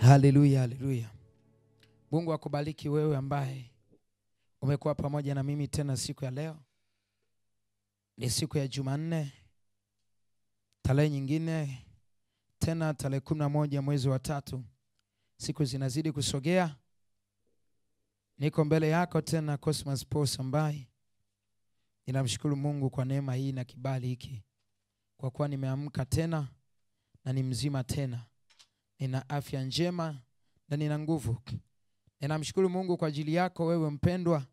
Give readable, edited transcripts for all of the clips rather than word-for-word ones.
Haleluya, haleluya. Mungu akubariki wewe ambaye umekuwa pamoja na mimi tena siku ya leo. Ni siku ya Jumanne, tarehe nyingine tena, tarehe 11 mwezi wa 3. Siku zinazidi kusogea. Niko mbele yako tena Cosmas Post, ambaye ninamshukuru Mungu kwa neema hii na kibali hiki, kwa kuwa nimeamka tena na ni mzima tena. Nina afya njema na nina nguvu. Ninamshukuru Mungu kwa ajili yako wewe mpendwa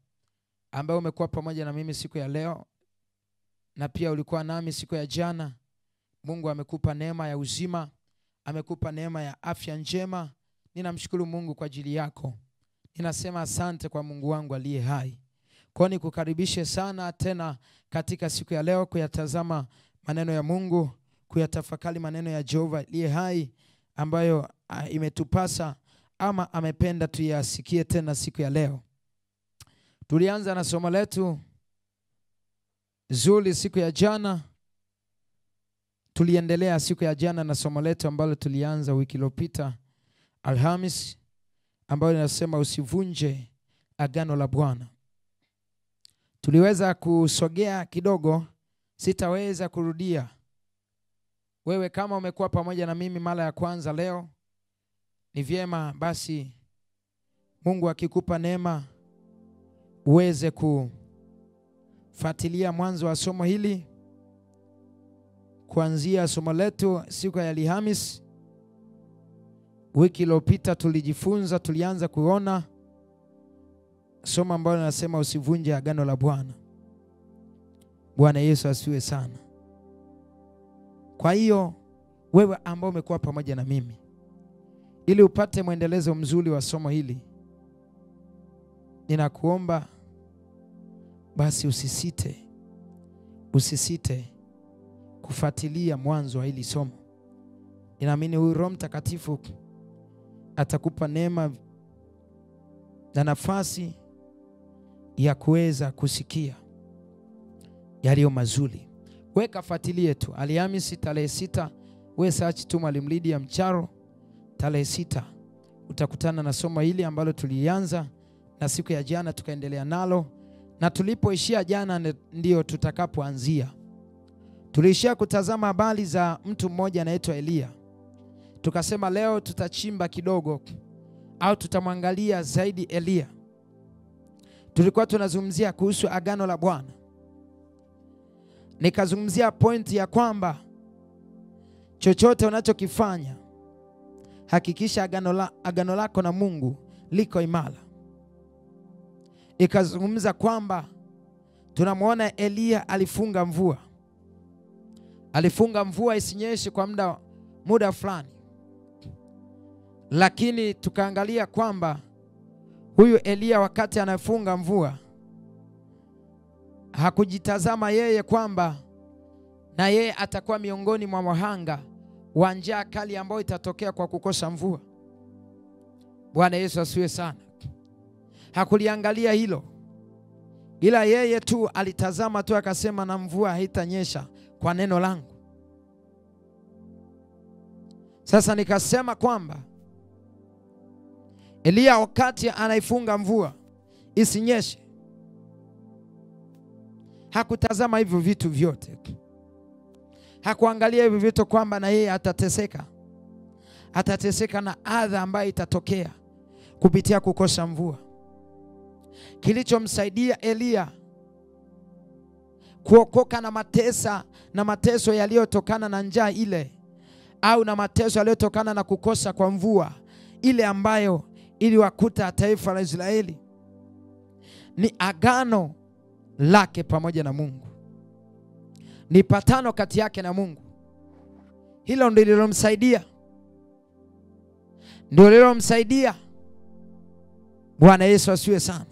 ambaye umekuwa pamoja na mimi siku ya leo, na pia ulikuwa nami siku ya jana. Mungu amekupa neema ya uzima, amekupa neema ya afya njema. Ninamshukuru Mungu kwa ajili yako. Ninasema asante kwa Mungu wangu aliye hai. Kwa nikukaribishe sana tena katika siku ya leo kuyatazama maneno ya Mungu, kuyatafakari maneno ya Jehova aliye hai ambayo imetupasa ama amependa tuyasikie tena siku ya leo. Tulianza na somo letu zuri siku ya jana. Tuliendelea siku ya jana na somo letu ambalo tulianza wiki iliyopita Alhamis, ambayo linasema usivunje agano la Bwana. Tuliweza kusogea kidogo, sitaweza kurudia. Wewe kama umekuwa pamoja na mimi mara ya kwanza leo, ni vyema basi Mungu akikupa neema uweze kufuatilia mwanzo wa somo hili, kuanzia somo letu siku ya Alhamisi. Wiki iliyopita tulianza kuona somo ambalo linasema usivunje agano la Bwana. Bwana Yesu asiwe sana. Kwa hiyo wewe ambao umekuwa pamoja na mimi, ili upate mwendelezo mzuri wa somo hili, ninakuomba basi usisite kufuatilia mwanzo wa hili somo. Ninaamini huyu Roho Mtakatifu atakupa neema na nafasi ya kuweza kusikia yaliyo mazuri. Wewe kafuatilie tu. Alhamisi tarehe 6, wewe search tu Mwalimu Lydia Mcharo. Tarehe 6 utakutana na somo hili ambalo tulianza na siku ya jana tukaendelea nalo, na tulipoishia jana ndio tutakapoanzia. Tuliishia kutazama habari za mtu mmoja anaitwa Elia. Tukasema leo tutachimba kidogo au tutamwangalia zaidi Elia. Tulikuwa tunazungumzia kuhusu agano la Bwana. Nikazungumzia pointi ya kwamba chochote unachokifanya, hakikisha agano lako na Mungu liko imara. Ikazungumza kwamba tunamwona Elia alifunga mvua. Alifunga mvua isinyeshe kwa muda fulani. Lakini tukaangalia kwamba huyu Elia wakati anafunga mvua hakujitazama yeye kwamba na yeye atakuwa miongoni mwa wahanga wa njaa kali ambayo itatokea kwa kukosa mvua. Bwana Yesu asiwe sana. Hakuliangalia hilo, ila yeye tu alitazama tu akasema na mvua haitanyesha kwa neno langu. Sasa nikasema kwamba Elia wakati anaifunga mvua isinyeshe, hakutazama hivyo vitu vyote. Hakuangalia hivyo vitu kwamba na yeye atateseka na adha ambayo itatokea kupitia kukosa mvua. Kilichomsaidia Elia kuokoka na mateso yaliyotokana na njaa ile, au na mateso yaliyotokana na kukosa kwa mvua ile ambayo iliwakuta taifa la Israeli, ni agano lake pamoja na Mungu. Ni patano kati yake na Mungu. Hilo ndilo lilomsaidia. Bwana Yesu asiwe sana.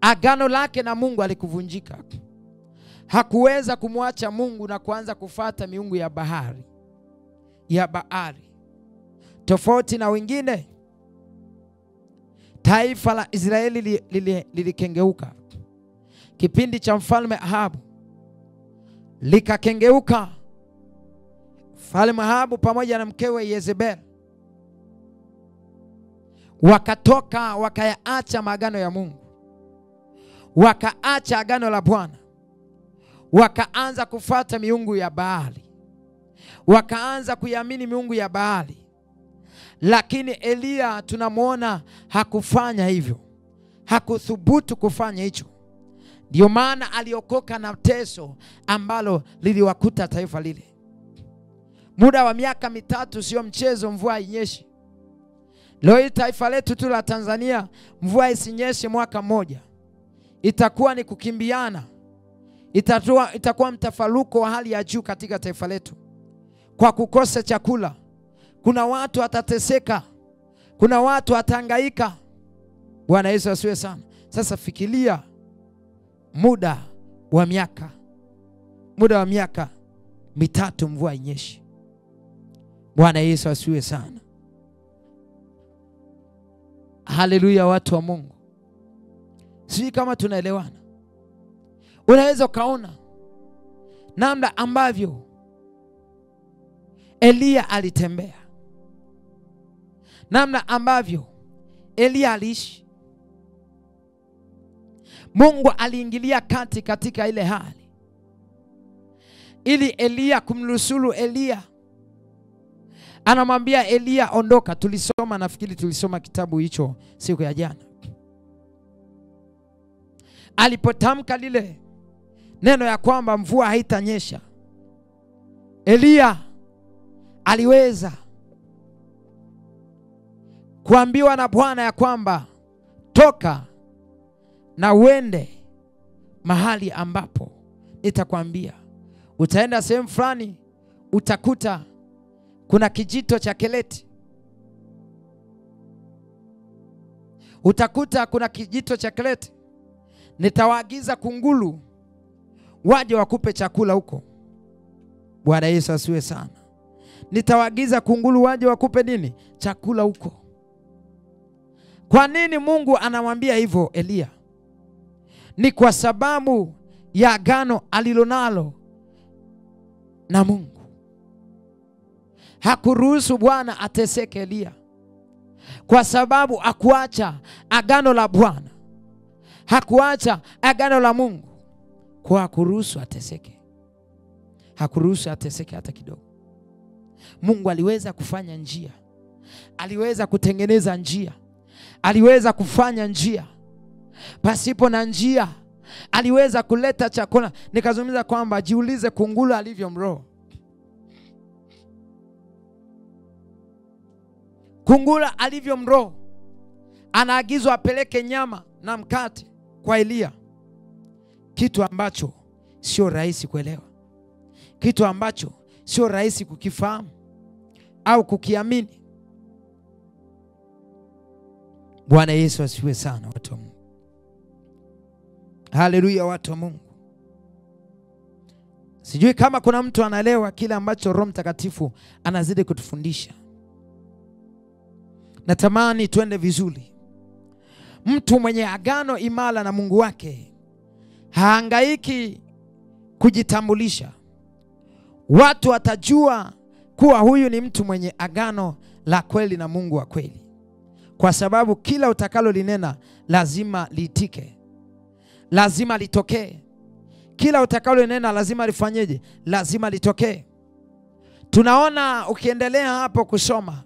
Agano lake na Mungu alikuvunjika. Hakuweza kumwacha Mungu na kuanza kufuata miungu ya Baali. Tofauti na wengine, taifa la Israeli lilikengeuka. Kipindi cha mfalme Ahabu likakengeuka. Mfalme Ahabu pamoja na mkewe Yezebeli wakatoka wakayaacha maagano ya Mungu, wakaacha agano la Bwana, wakaanza kufuata miungu ya Baali, wakaanza kuiamini miungu ya Baali. Lakini Eliya tunamwona hakufanya hivyo, hakuthubutu kufanya hicho. Ndio maana aliokoka na teso ambalo liliwakuta taifa lile. Muda wa miaka 3 sio mchezo, mvua hainyeshi. Leo taifa letu tu la Tanzania, mvua isinyeshe mwaka mmoja, itakuwa ni kukimbiana. Itakuwa mtafaruko wa hali ya juu katika taifa letu kwa kukosa chakula. Kuna watu watateseka, kuna watu watahangaika. Bwana Yesu asiwe sana. Sasa fikiria muda wa miaka 3 mvua inyeshi. Bwana Yesu asiwe sana. Haleluya, watu wa Mungu. Sisi kama tunaelewana. Unaweza kaona namna ambavyo Eliya alitembea, namna ambavyo Eliya aliishi. Mungu aliingilia kati katika ile hali ili Eliya kumnusuru Eliya. Anamwambia Eliya, ondoka. Tulisoma, nafikiri tulisoma kitabu hicho siku ya jana. Alipotamka lile neno ya kwamba mvua haitanyesha, Eliya aliweza kuambiwa na Bwana ya kwamba toka na uende mahali ambapo nitakwambia. Utaenda sehemu fulani, utakuta kuna kijito cha Kereti. Utakuta kuna kijito cha Kereti. Nitawaagiza kunguru waje wakupe chakula huko. Bwana Yesu asiwe sana. Nitawaagiza kunguru waje wakupe nini? Chakula huko. Kwa nini Mungu anamwambia hivyo Eliya? Ni kwa sababu ya agano alilonalo na Mungu. Hakuruhusu Bwana ateseke Eliya, kwa sababu hakuacha agano la Bwana, hakuacha agano la Mungu. Kwa hakuruhusu ateseke, hakuruhusu ateseke hata kidogo. Mungu aliweza kufanya njia, aliweza kutengeneza njia, aliweza kufanya njia. Pasipo na njia aliweza kuleta chakula. Nikazungumza kwamba jiulize kunguru alivyo mroho. Kunguru alivyo mroho, anaagizwa apeleke nyama na mkate kwa Eliya, kitu ambacho sio rahisi kuelewa, kitu ambacho sio rahisi kukifahamu au kukiamini. Bwana Yesu asifiwe sana, watu wa Mungu. Haleluya, watu wa Mungu. Sijui kama kuna mtu anaelewa kile ambacho Roho Mtakatifu anazidi kutufundisha. Natamani tuende vizuri. Mtu mwenye agano imara na Mungu wake hahangaiki kujitambulisha. Watu watajua kuwa huyu ni mtu mwenye agano la kweli na Mungu wa kweli, kwa sababu kila utakalo linena lazima liitike, lazima litokee. Kila utakalo linena lazima lifanyeje? Lazima litokee. Tunaona ukiendelea hapo kusoma,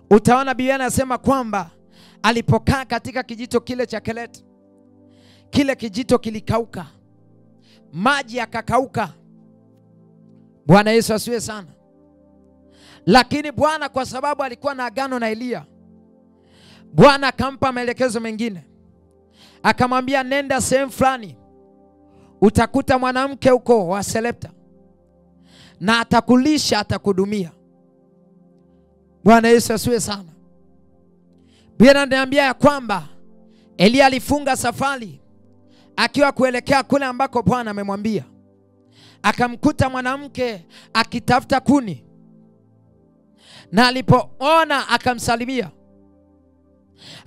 utaona Biblia inasema kwamba alipokaa katika kijito kile cha Kereti, kile kijito kilikauka, maji yakakauka. Bwana Yesu asiwe sana. Lakini Bwana kwa sababu alikuwa na agano na Eliya, Bwana akampa maelekezo mengine. Akamwambia, nenda sehemu fulani, utakuta mwanamke huko wa Sarepta, na atakulisha, atakudumia. Bwana Yesu asiwe sana. Biblia inaniambia ya kwamba Eliya alifunga safari akiwa kuelekea kule ambako Bwana amemwambia. Akamkuta mwanamke akitafuta kuni, na alipoona akamsalimia.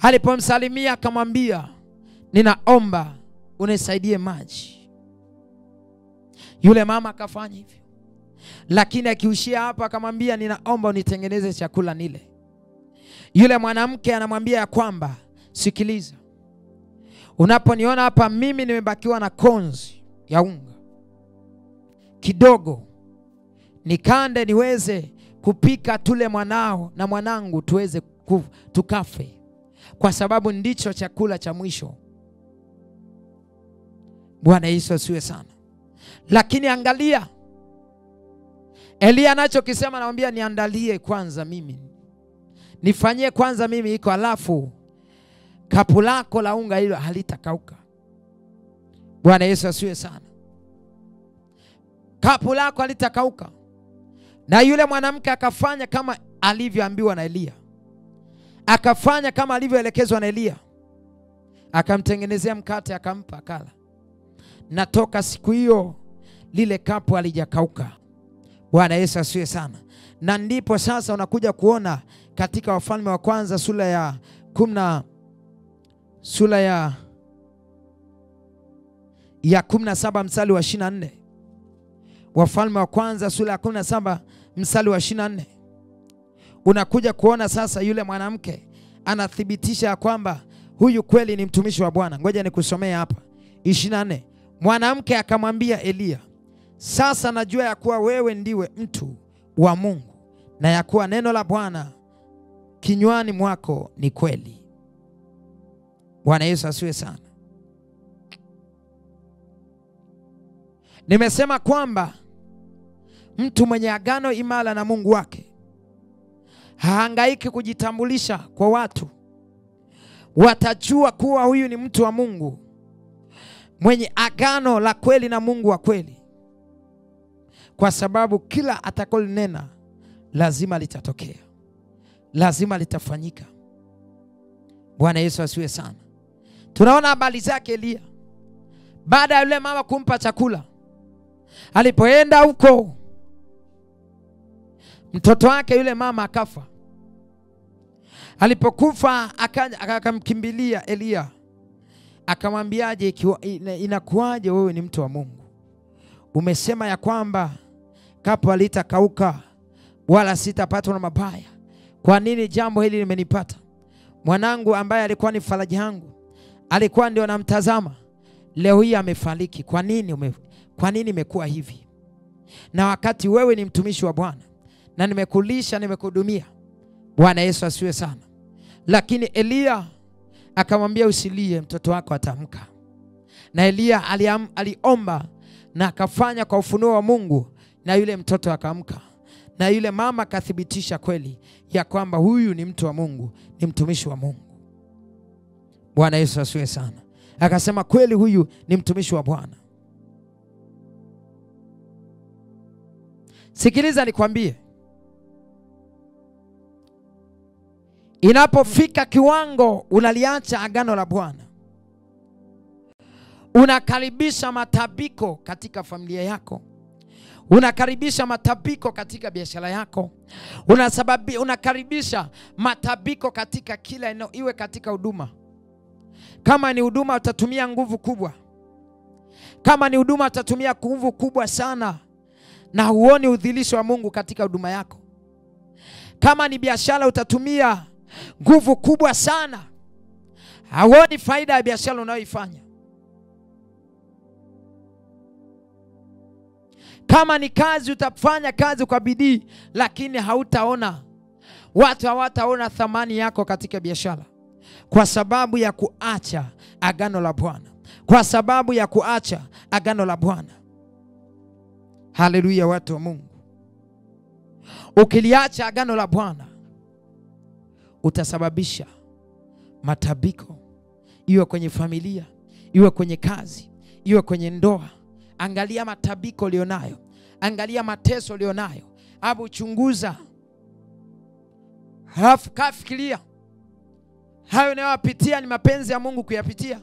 Alipomsalimia akamwambia, ninaomba unisaidie maji. Yule mama akafanya hivyo. lakini akiushia hapa akamwambia, ninaomba unitengeneze chakula nile. Yule mwanamke anamwambia ya kwamba, sikiliza, unaponiona hapa mimi nimebakiwa na konzi ya unga kidogo, nikande niweze kupika tule mwanao na mwanangu tuweze tukafe, kwa sababu ndicho chakula cha mwisho. Bwana Yesu asiwe sana. Lakini angalia Elia anachokisema, anamwambia niandalie kwanza mimi, nifanyie kwanza mimi iko, alafu kapu lako la unga hilo halitakauka. Bwana Yesu asiwe sana. Kapu lako halitakauka. Na yule mwanamke akafanya kama alivyoambiwa na Elia, akafanya kama alivyoelekezwa na Elia, akamtengenezea mkate akampa akala, na toka siku hiyo lile kapu halijakauka. Bwana Yesu asiwe sana. Na ndipo sasa unakuja kuona katika Wafalme wa Kwanza sura ya 17 mstari wa 24. Wafalme wa Kwanza sura ya 17 mstari wa 24. Unakuja kuona sasa yule mwanamke anathibitisha kwamba huyu kweli ni mtumishi wa Bwana. Ngoja nikusomea hapa 24. Mwanamke akamwambia Elia, sasa najua ya kuwa wewe ndiwe mtu wa Mungu, na ya kuwa neno la Bwana kinywani mwako ni kweli. Bwana Yesu asiwe sana. Nimesema kwamba mtu mwenye agano imara na Mungu wake hahangaiki kujitambulisha kwa watu. Watajua kuwa huyu ni mtu wa Mungu mwenye agano la kweli na Mungu wa kweli, kwa sababu kila atakolinena lazima litatokea, lazima litafanyika. Bwana Yesu asiwe sana. Tunaona habari zake Elia baada ya yule mama kumpa chakula. Alipoenda huko, mtoto wake yule mama akafa. Alipokufa akamkimbilia Elia, akamwambiaje, inakuaje wewe ni mtu wa Mungu? Umesema ya kwamba kapu halitakauka wala sitapatwa na mabaya. Kwa nini jambo hili limenipata? Mwanangu ambaye alikuwa ni faraja yangu, alikuwa ndio namtazama, leo hii amefariki. Kwa nini imekuwa hivi? Na wakati wewe ni mtumishi wa Bwana na nimekulisha, nimekuhudumia. Bwana Yesu asiwe sana. Lakini Elia akamwambia, usilie, mtoto wako ataamka. Na Elia aliomba na akafanya kwa ufunuo wa Mungu, na yule mtoto akaamka. Na yule mama akathibitisha kweli ya kwamba huyu ni mtu wa Mungu, ni mtumishi wa Mungu. Bwana Yesu asiwe sana. Akasema kweli huyu ni mtumishi wa Bwana. Sikiliza nikwambie, inapofika kiwango unaliacha agano la Bwana, unakaribisha matabiko katika familia yako, unakaribisha matabiko katika biashara yako, unakaribisha matabiko katika kila eneo, iwe katika huduma. Kama ni huduma utatumia nguvu kubwa, kama ni huduma utatumia nguvu kubwa sana, na huoni udhilisho wa Mungu katika huduma yako. Kama ni biashara utatumia nguvu kubwa sana, hauoni faida ya biashara unayoifanya. Kama ni kazi utafanya kazi kwa bidii, lakini watu hawataona thamani yako katika biashara, kwa sababu ya kuacha agano la Bwana, kwa sababu ya kuacha agano la Bwana. Haleluya, watu wa Mungu. Ukiliacha agano la Bwana utasababisha matabiko, iwe kwenye familia, iwe kwenye kazi, iwe kwenye ndoa. Angalia matabiko ulionayo, angalia mateso ulionayo, hapo chunguza, halafu kafikiria hayo unayopitia ni mapenzi ya Mungu kuyapitia?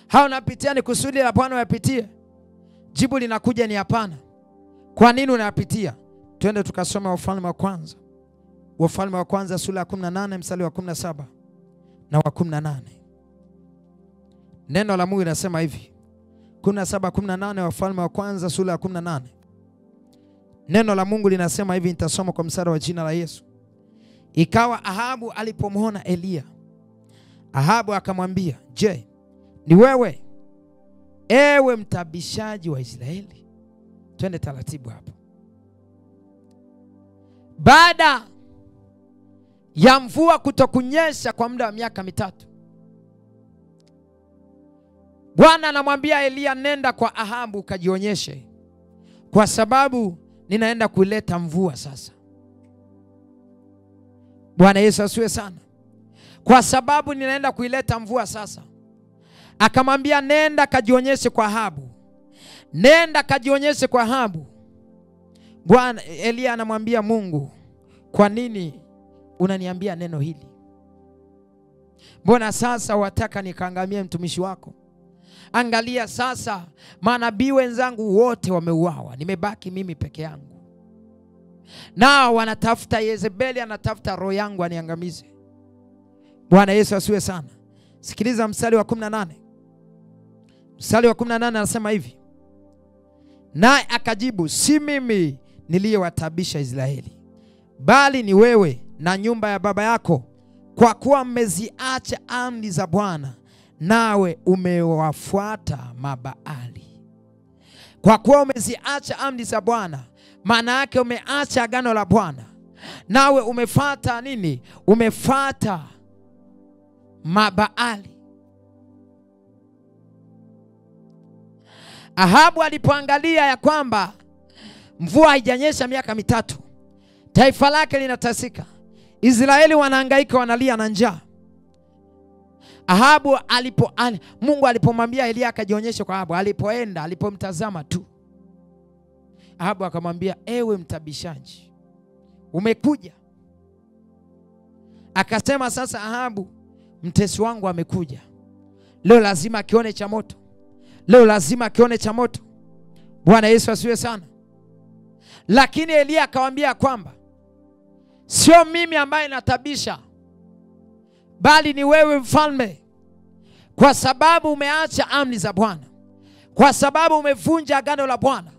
Hayo unapitia ni kusudi la Bwana uyapitie? Jibu linakuja ni hapana. Kwa nini unayapitia? Twende tukasoma Wafalme wa Kwanza. Wafalme wa Kwanza sura ya 18 mstari wa 17 na wa 18. Neno la Mungu linasema hivi. 17:18 Wafalme wa Kwanza sura ya 18 Neno la Mungu linasema hivi, nitasoma kwa mstari wa jina la Yesu. Ikawa Ahabu alipomwona Eliya, Ahabu akamwambia, je, ni wewe, ewe mtabishaji wa Israeli? Twende taratibu hapo. Baada ya mvua kutokunyesha kwa muda wa miaka 3, Bwana anamwambia Eliya, nenda kwa Ahabu kajionyeshe, kwa sababu ninaenda kuleta mvua sasa. Bwana Yesu asiwe sana. Kwa sababu ninaenda kuileta mvua sasa. Akamwambia, nenda kajionyeshe kwa Ahabu. Nenda kajionyeshe kwa Ahabu. Bwana Eliya anamwambia Mungu, kwa nini unaniambia neno hili? Mbona sasa wataka nikaangamie mtumishi wako? Angalia sasa, manabii wenzangu wote wameuawa, nimebaki mimi peke yangu. Nao wanatafuta, Yezebeli anatafuta roho yangu aniangamize. Bwana Yesu asiwe sana. Sikiliza mstari wa 18. Mstari wa 18 anasema hivi, naye akajibu, si mimi niliyewatabisha Israeli, bali ni wewe na nyumba ya baba yako, kwa kuwa mmeziacha amri za Bwana, nawe umewafuata mabaali. Kwa kuwa umeziacha amri za Bwana, maana yake umeacha agano la Bwana, nawe umefuata nini? Umefuata mabaali. Ahabu alipoangalia ya kwamba mvua haijanyesha miaka 3, taifa lake linatasika, Israeli wanahangaika, wanalia na njaa. Ahabu Mungu alipomwambia Eliya akajionyeshe kwa Ahabu, alipoenda, alipomtazama tu, Ahabu akamwambia, ewe mtabishaji, umekuja. Akasema, sasa Ahabu, mtesi wangu amekuja, leo lazima kione cha moto. Leo lazima kione cha moto. Bwana Yesu asiwe sana. Lakini Eliya akamwambia kwamba sio mimi ambaye natabisha, bali ni wewe mfalme, kwa sababu umeacha amri za Bwana, kwa sababu umevunja agano la Bwana.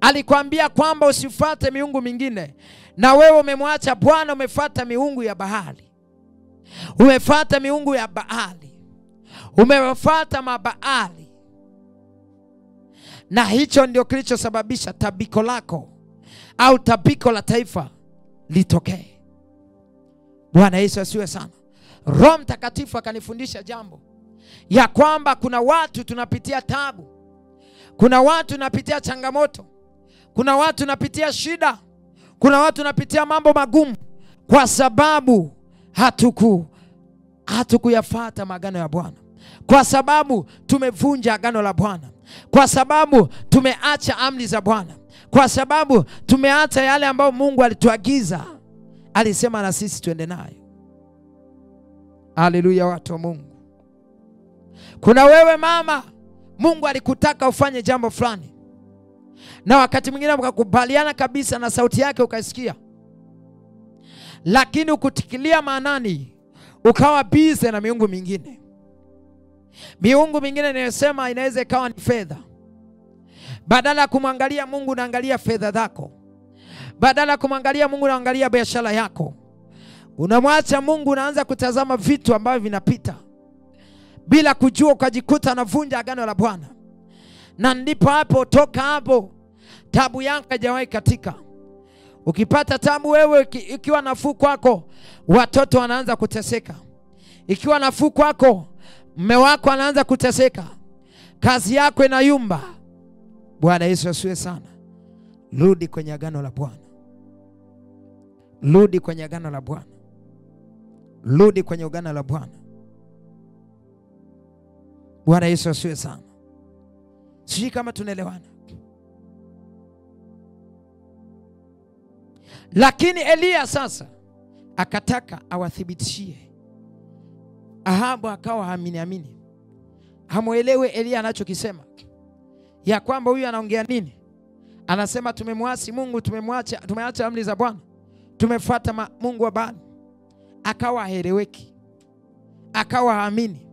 Alikwambia kwamba usifuate miungu mingine, na wewe umemwacha Bwana, umefuata miungu ya Baali. Umefuata miungu ya Baali, umefuata mabaali. Na hicho ndio kilichosababisha tabiko lako au tabiko la taifa litokee. Bwana Yesu asiwe sana. Roho Mtakatifu akanifundisha jambo ya kwamba kuna watu tunapitia tabu, kuna watu tunapitia changamoto, kuna watu tunapitia shida, kuna watu tunapitia mambo magumu kwa sababu hatukuyafuata maagano ya Bwana, kwa sababu tumevunja agano la Bwana, kwa sababu tumeacha amri za Bwana, kwa sababu tumeacha yale ambayo Mungu alituagiza, alisema na sisi tuende nayo. Haleluya, watu wa Mungu. Kuna wewe mama, Mungu alikutaka ufanye jambo fulani, na wakati mwingine mkakubaliana kabisa na sauti yake ukaisikia, lakini ukutikilia maanani, ukawa busy na miungu mingine. Miungu mingine ninayosema inaweza ikawa ni fedha. Badala ya kumwangalia Mungu unaangalia fedha zako. Badala ya kumwangalia Mungu unaangalia biashara yako. Unamwacha Mungu, unaanza kutazama vitu ambavyo vinapita. Bila kujua ukajikuta unavunja agano la Bwana. Na ndipo hapo, toka hapo, tabu yako haijawahi katika. Ukipata tabu wewe, ikiwa nafuu kwako, watoto wanaanza kuteseka. Ikiwa nafuu kwako, mume wako anaanza kuteseka. Kazi yako inayumba. Bwana Yesu asiwe sana. Rudi kwenye agano la Bwana. Rudi kwenye agano la Bwana. Rudi kwenye agano la Bwana. Bwana Yesu asiwe sana. Sijui kama tunaelewana. Lakini Eliya sasa akataka awathibitishie. Ahabu akawa haamini. Hamuelewe Eliya anachokisema, ya kwamba huyu anaongea nini. Anasema tumemwasi Mungu, tumeacha amri za Bwana, tumefuata mungu wa Baali. Akawa haeleweki, akawa haamini.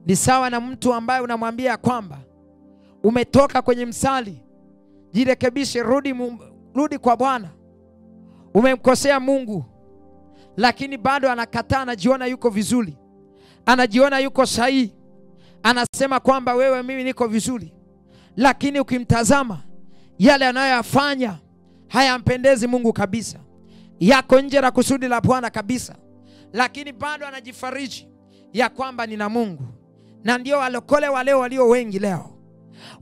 Ni sawa na mtu ambaye unamwambia kwamba umetoka kwenye msali, Jirekebishe, rudi kwa Bwana. Umemkosea Mungu, lakini bado anakataa, anajiona yuko vizuri, anajiona yuko sahihi, anasema kwamba wewe, mimi niko vizuri, lakini ukimtazama yale anayoyafanya hayampendezi Mungu kabisa, yako nje la kusudi la Bwana kabisa, lakini bado anajifariji ya kwamba nina Mungu. Na ndio walokole wale walio wengi leo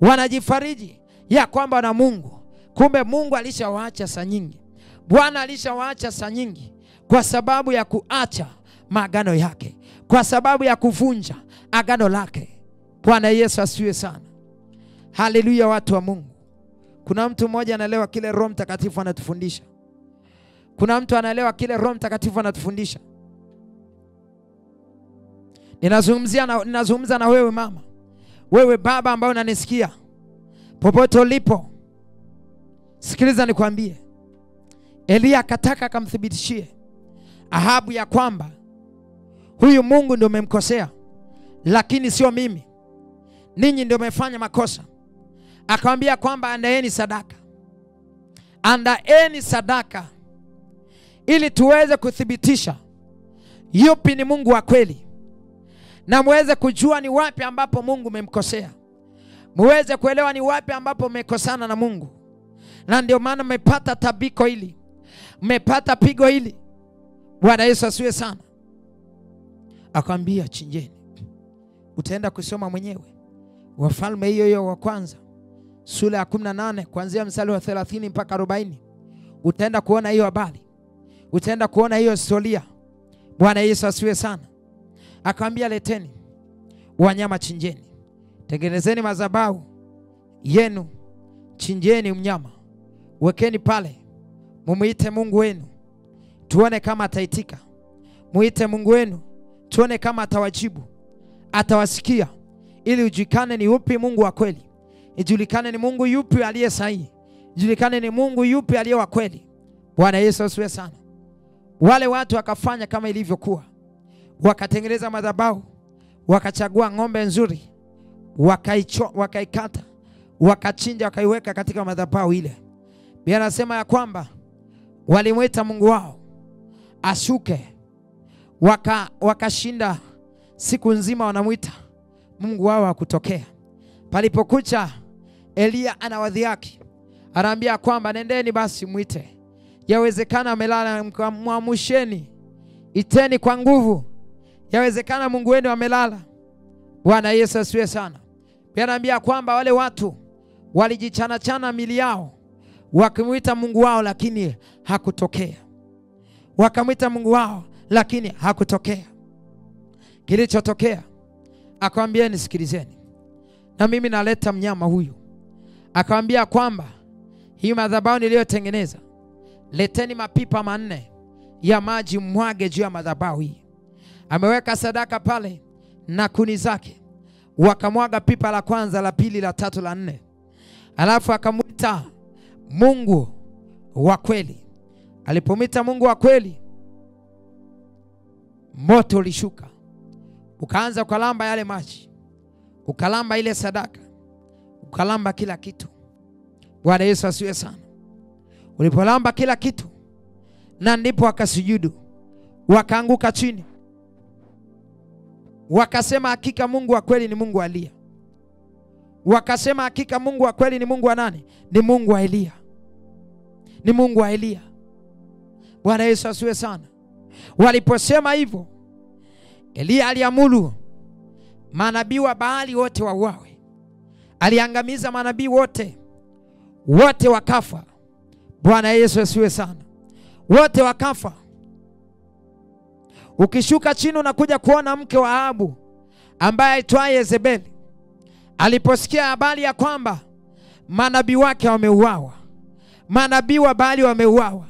wanajifariji ya kwamba wana Mungu, kumbe Mungu alishawaacha saa nyingi. Bwana alishawaacha saa nyingi kwa sababu ya kuacha maagano yake, kwa sababu ya kuvunja agano lake. Bwana Yesu asifiwe sana. Haleluya, watu wa Mungu. Kuna mtu mmoja anaelewa kile Roho Mtakatifu anatufundisha. Kuna mtu anaelewa kile Roho Mtakatifu anatufundisha. Ninazungumza na wewe mama, wewe baba ambao unanisikia popote ulipo. Sikiliza nikwambie, Elia akataka akamthibitishie Ahabu ya kwamba huyu Mungu ndio umemkosea, lakini sio mimi. Ninyi ndio mmefanya makosa. Akamwambia kwamba andaeni sadaka. Andaeni sadaka ili tuweze kuthibitisha yupi ni Mungu wa kweli, na muweze kujua ni wapi ambapo Mungu umemkosea. Muweze kuelewa ni wapi ambapo mmekosana na Mungu. Na ndio maana mmepata tabiko hili, mmepata pigo hili. Bwana Yesu asiwe sana. Akamwambia chinjeni. Utaenda kusoma mwenyewe Wafalme hiyo wa kwanza sura ya 18 kuanzia mstari wa 30 mpaka 40. Utaenda kuona hiyo habari, utaenda kuona hiyo historia. Bwana Yesu asiwe sana. Akamwambia leteni wanyama, chinjeni, tengenezeni madhabahu yenu, chinjeni mnyama, wekeni pale, mumuite Mungu wenu tuone kama ataitika. Muite Mungu wenu tuone kama atawajibu, atawasikia, ili ujulikane ni upi Mungu wa kweli, ijulikane ni Mungu yupi aliye sahihi, ijulikane ni Mungu yupi aliye wa kweli. Bwana Yesu asiwe sana. Wale watu wakafanya kama ilivyokuwa, wakatengeneza madhabahu, wakachagua ng'ombe nzuri, wakaikata, wakachinja, wakaiweka katika madhabahu ile. Biblia inasema ya kwamba walimwita Mungu wao ashuke, wakashinda siku nzima wanamwita Mungu wao hakutokea. Palipokucha, Elia anawadhihaki, anaambia kwamba nendeni basi mwite, yawezekana amelala, mwamusheni, iteni kwa nguvu, yawezekana Mungu wenu amelala. Bwana Yesu asiwe sana. Pia anaambia kwamba wale watu walijichana mili yao wakamwita Mungu wao, lakini hakutokea. Wakamwita Mungu wao, lakini hakutokea. Kilichotokea, akamwambia nisikilizeni, na mimi naleta mnyama huyu. Akamwambia kwamba hii madhabahu niliyotengeneza, leteni mapipa 4 ya maji, mwage juu ya madhabahu hii. Ameweka sadaka pale na kuni zake. Wakamwaga pipa la kwanza, la pili, la tatu, la 4. Alafu akamwita Mungu wa kweli. Alipomwita Mungu wa kweli, moto ulishuka, ukaanza kulamba yale maji, ukalamba ile sadaka, ukalamba kila kitu. Bwana Yesu asiwe sana. Ulipolamba kila kitu, na ndipo wakasujudu, wakaanguka chini, wakasema hakika Mungu wa kweli ni Mungu wa Elia. Wakasema hakika Mungu wa kweli ni Mungu wa nani? Ni Mungu wa Elia. Ni Mungu wa Elia. Bwana Yesu asiwe sana. Waliposema hivyo, Elia aliamuru manabii wa Baali wote wauawe. Aliangamiza manabii wote, wote wakafa. Bwana Yesu asiwe sana. Wote wakafa. Ukishuka chini unakuja kuona mke wa Ahabu ambaye aitwaye Yezebeli. Aliposikia habari ya kwamba manabii wake wameuawa, manabii wa Baali wameuawa,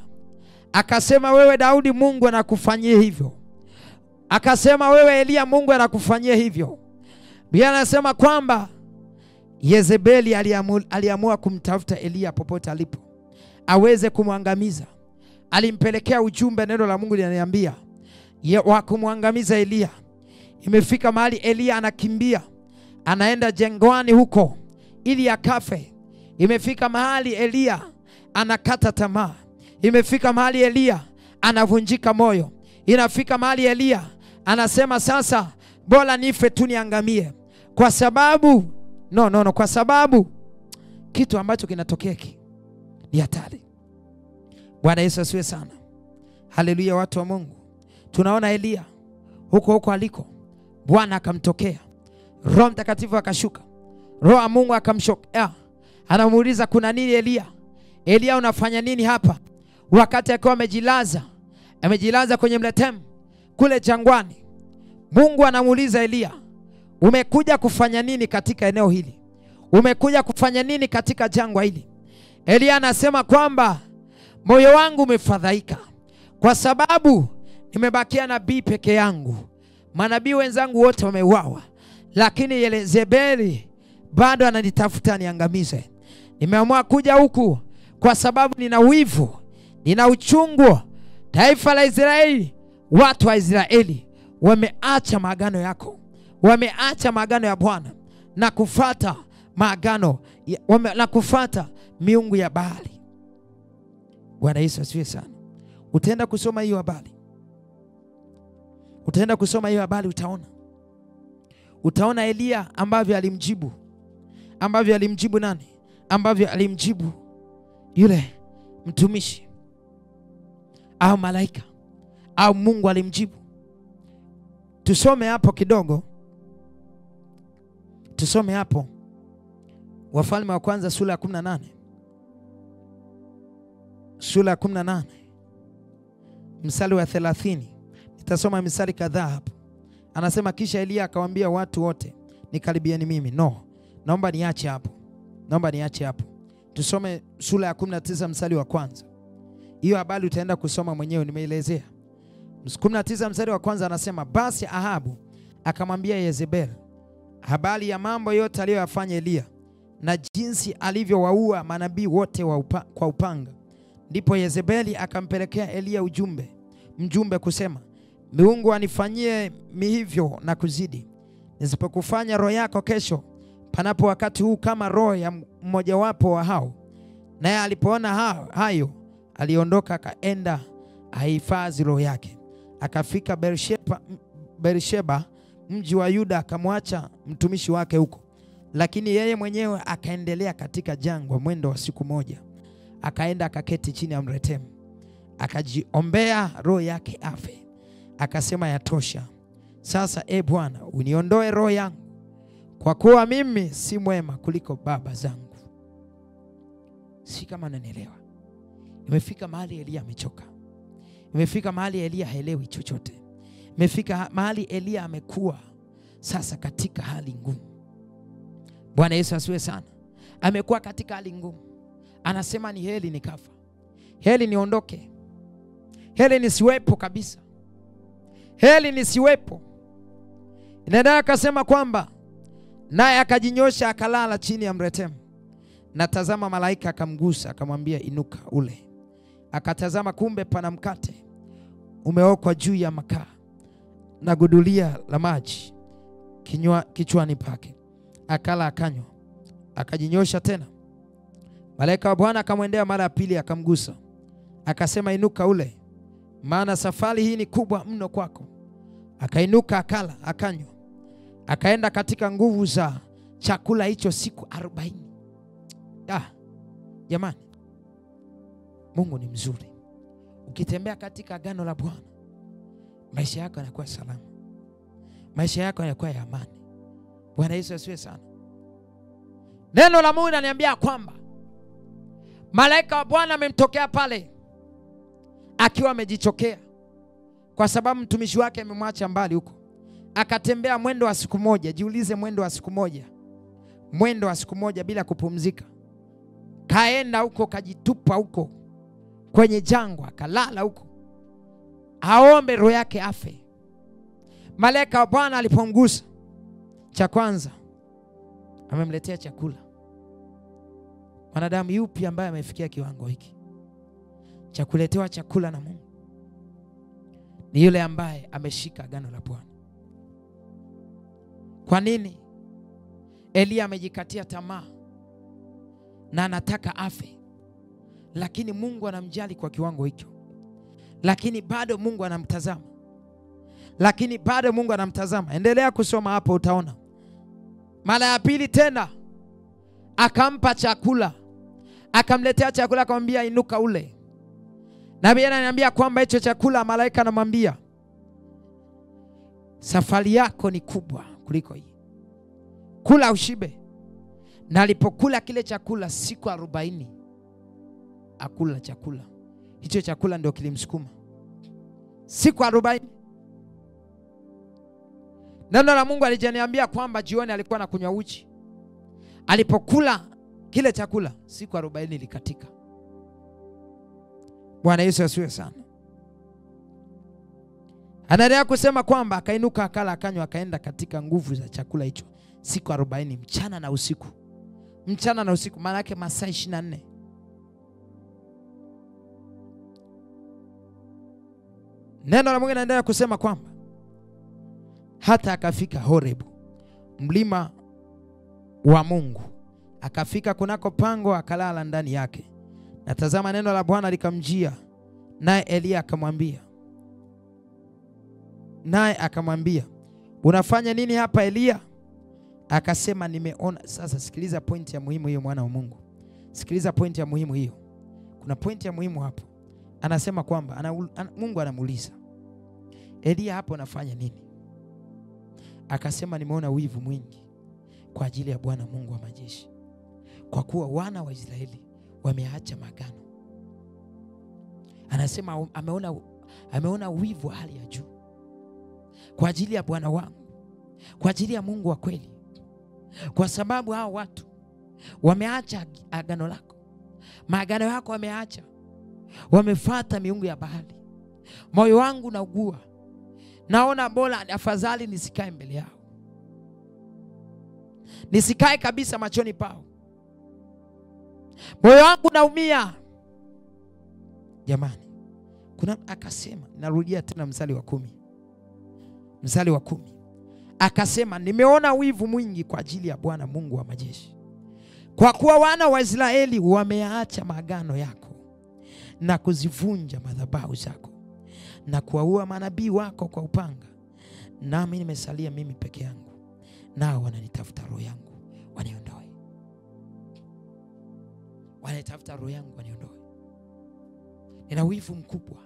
akasema wewe Daudi, Mungu anakufanyia hivyo. Akasema wewe Elia, Mungu anakufanyia hivyo. Biblia inasema kwamba Yezebeli aliamua kumtafuta Elia popote alipo aweze kumwangamiza. Alimpelekea ujumbe, neno la Mungu linaniambia wa kumwangamiza Elia. Imefika mahali Elia anakimbia, anaenda jangwani huko ili akafe. Imefika mahali Elia anakata tamaa. Imefika mahali Elia anavunjika moyo. Inafika mahali Elia anasema sasa bora nife tu niangamie. Kwa sababu kwa sababu kitu ambacho kinatokea ni hatari. Bwana Yesu asiwe sana. Haleluya, watu wa Mungu. Tunaona Elia huko aliko, Bwana akamtokea. Roho Mtakatifu akashuka. Roho wa Mungu akamshoka. Anamuuliza kuna nini Elia? Elia, unafanya nini hapa? Wakati akiwa amejilaza kwenye mletemu kule jangwani. Mungu anamuuliza Elia, umekuja kufanya nini katika eneo hili? Umekuja kufanya nini katika jangwa hili? Elia anasema kwamba moyo wangu umefadhaika kwa sababu nimebakia nabii peke yangu. Manabii wenzangu wote wameuawa, lakini Yezebeli bado ananitafuta niangamize. Nimeamua kuja huku kwa sababu nina wivu, nina uchungu. Taifa la Israeli, watu wa Israeli wameacha maagano yako, wameacha maagano ya Bwana na kufuata maagano na kufuata miungu ya Baali. Bwana Yesu asifiwe sana. Utaenda kusoma hiyo habari. Utaenda kusoma hiyo habari, utaona Elia ambavyo alimjibu. Ambavyo alimjibu nani? Ambavyo alimjibu yule mtumishi au malaika au Mungu alimjibu. Tusome hapo kidogo. Tusome hapo Wafalme wa kwanza sura ya 18. Sura ya 18 mstari wa 30. Nitasoma mistari kadhaa hapo. Anasema kisha Elia akawaambia watu wote, nikaribieni mimi. Naomba niache hapo. Tusome sura ya 19 mstari wa kwanza. Hiyo habari utaenda kusoma mwenyewe, nimeelezea. 19 mstari wa kwanza anasema basi Ahabu akamwambia Yezebeli habari ya mambo yote aliyoyafanya Elia na jinsi alivyowaua manabii wote kwa upanga. Ndipo Yezebeli akampelekea Elia mjumbe kusema, Mungu anifanyie hivyo na kuzidi, nisipokufanya roho yako kesho panapo wakati huu kama roho ya mmojawapo wa hao. Naye alipoona hayo aliondoka akaenda ahifadhi roho yake. Akafika Beersheba mji wa Yuda, akamwacha mtumishi wake huko. Lakini yeye mwenyewe akaendelea katika jangwa mwendo wa siku moja. Akaenda akaketi chini ya mretemu, akajiombea roho yake afe. Akasema yatosha sasa, Bwana uniondoe roho yangu, kwa kuwa mimi si mwema kuliko baba zangu. Si kama unanielewa? Imefika mahali Elia amechoka. Imefika mahali Elia haelewi chochote. Imefika mahali Elia amekuwa sasa katika hali ngumu. Bwana Yesu asiwe sana. Amekuwa katika hali ngumu. Anasema ni heri nikafa, heri niondoke, heri nisiwepo kabisa, heri nisiwepo. Inaendelea akasema kwamba naye akajinyosha akalala chini ya mretemu. Na tazama malaika akamgusa akamwambia, inuka ule. Akatazama kumbe pana mkate umeokwa juu ya makaa na gudulia la maji kichwani pake. Akala akanywa, akajinyosha tena. Malaika wa Bwana akamwendea mara ya pili akamgusa, akasema, inuka ule, maana safari hii ni kubwa mno kwako. Akainuka akala akanywa, akaenda katika nguvu za chakula hicho siku 40. Jamani, Mungu ni mzuri. Ukitembea katika agano la Bwana, maisha yako yanakuwa salama, maisha yako yanakuwa ya amani. Bwana Yesu asiwe sana. Neno la Mungu linaniambia kwamba malaika wa Bwana amemtokea pale akiwa amejichokea, kwa sababu mtumishi wake amemwacha mbali huko. Akatembea mwendo wa siku moja. Jiulize, mwendo wa siku moja, mwendo wa siku moja bila kupumzika. Kaenda huko, kajitupa huko kwenye jangwa, kalala huko aombe roho yake afe. Malaika wa Bwana alipomgusa, cha kwanza amemletea chakula. Mwanadamu yupi ambaye amefikia kiwango hiki cha kuletewa chakula na Mungu? Ni yule ambaye ameshika agano la Bwana. Kwa nini Elia amejikatia tamaa? na anataka afe, lakini Mungu anamjali kwa kiwango hicho, lakini bado Mungu anamtazama, lakini bado Mungu anamtazama. Endelea kusoma hapo utaona. Mara ya pili tena akampa chakula, akamletea chakula, akamwambia inuka ule. Na Biblia inaniambia kwamba hicho chakula malaika anamwambia safari yako ni kubwa kuliko hii, kula ushibe. Na alipokula kile chakula siku 40 akula chakula hicho, chakula ndio kilimsukuma siku 40. Neno la Mungu alijaniambia kwamba jioni alikuwa anakunywa uji. Alipokula kile chakula siku 40 ilikatika. Bwana Yesu asifiwe sana. Anaendelea kusema kwamba akainuka, akala, akanywa, akaenda katika nguvu za chakula hicho siku 40, mchana na usiku. Mchana na usiku maana yake masaa 24. Neno la Mungu linaendelea kusema kwamba hata akafika Horebu, mlima wa Mungu. Akafika kunako pango, akalala ndani yake. Na tazama, neno la Bwana likamjia, naye Eliya akamwambia, unafanya nini hapa Eliya? Akasema, nimeona. Sasa sikiliza pointi ya muhimu hiyo, mwana wa Mungu. Sikiliza pointi ya muhimu hiyo. Kuna pointi ya muhimu hapo. Anasema kwamba Mungu anamuuliza Eliya, hapo unafanya nini? Akasema, nimeona wivu mwingi kwa ajili ya Bwana Mungu wa majeshi, kwa kuwa wana wa Israeli wameacha magano. Anasema ameona wivu wa hali ya juu kwa ajili ya Bwana wangu, kwa ajili ya Mungu wa kweli, kwa sababu hao watu wameacha agano lako, maagano yako wameacha, wamefuata miungu ya bahari. Moyo wangu naugua, naona bora afadhali nisikae mbele yao, nisikae kabisa machoni pao. Moyo wangu naumia. Jamani, akasema, narudia tena mstari wa 10. Mstari wa 10. Akasema, nimeona wivu mwingi kwa ajili ya Bwana Mungu wa majeshi, kwa kuwa wana wa Israeli wameacha maagano yako na kuzivunja madhabahu zako na kuwaua manabii wako kwa upanga, nami nimesalia mimi peke yangu, nao wananitafuta roho yangu waniondoe. Wanatafuta roho yangu waniondoe. Nina wivu mkubwa.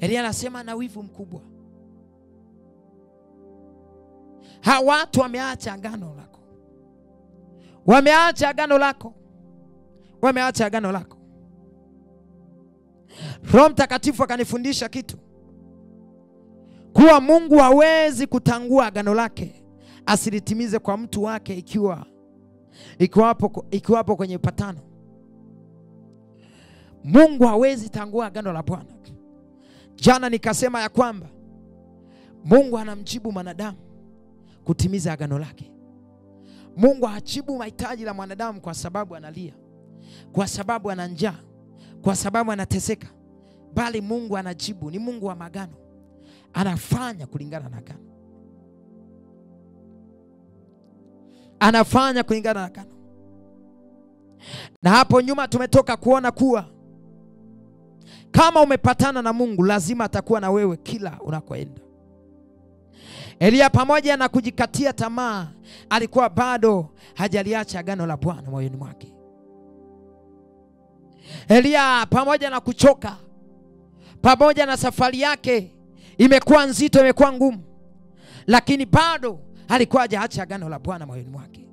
Eliya anasema na wivu mkubwa. Hawa watu wameacha agano lako, wameacha agano lako, wameacha agano lako. Roho Mtakatifu akanifundisha kitu, kuwa Mungu hawezi kutangua agano lake asilitimize kwa mtu wake ikiwapo kwenye patano. Mungu hawezi tangua agano la Bwana. Jana nikasema ya kwamba Mungu anamjibu mwanadamu kutimiza agano lake. Mungu hajibu mahitaji la mwanadamu kwa sababu analia, kwa sababu ana njaa, kwa sababu anateseka, bali Mungu anajibu. Ni Mungu wa magano, anafanya kulingana na agano, anafanya kulingana na agano. Na hapo nyuma tumetoka kuona kuwa kama umepatana na Mungu lazima atakuwa na wewe kila unakoenda. Eliya pamoja na kujikatia tamaa alikuwa bado hajaliacha agano la Bwana moyoni mwake. Eliya pamoja na kuchoka, pamoja na safari yake imekuwa nzito, imekuwa ngumu, lakini bado alikuwa hajaacha agano la Bwana moyoni mwake.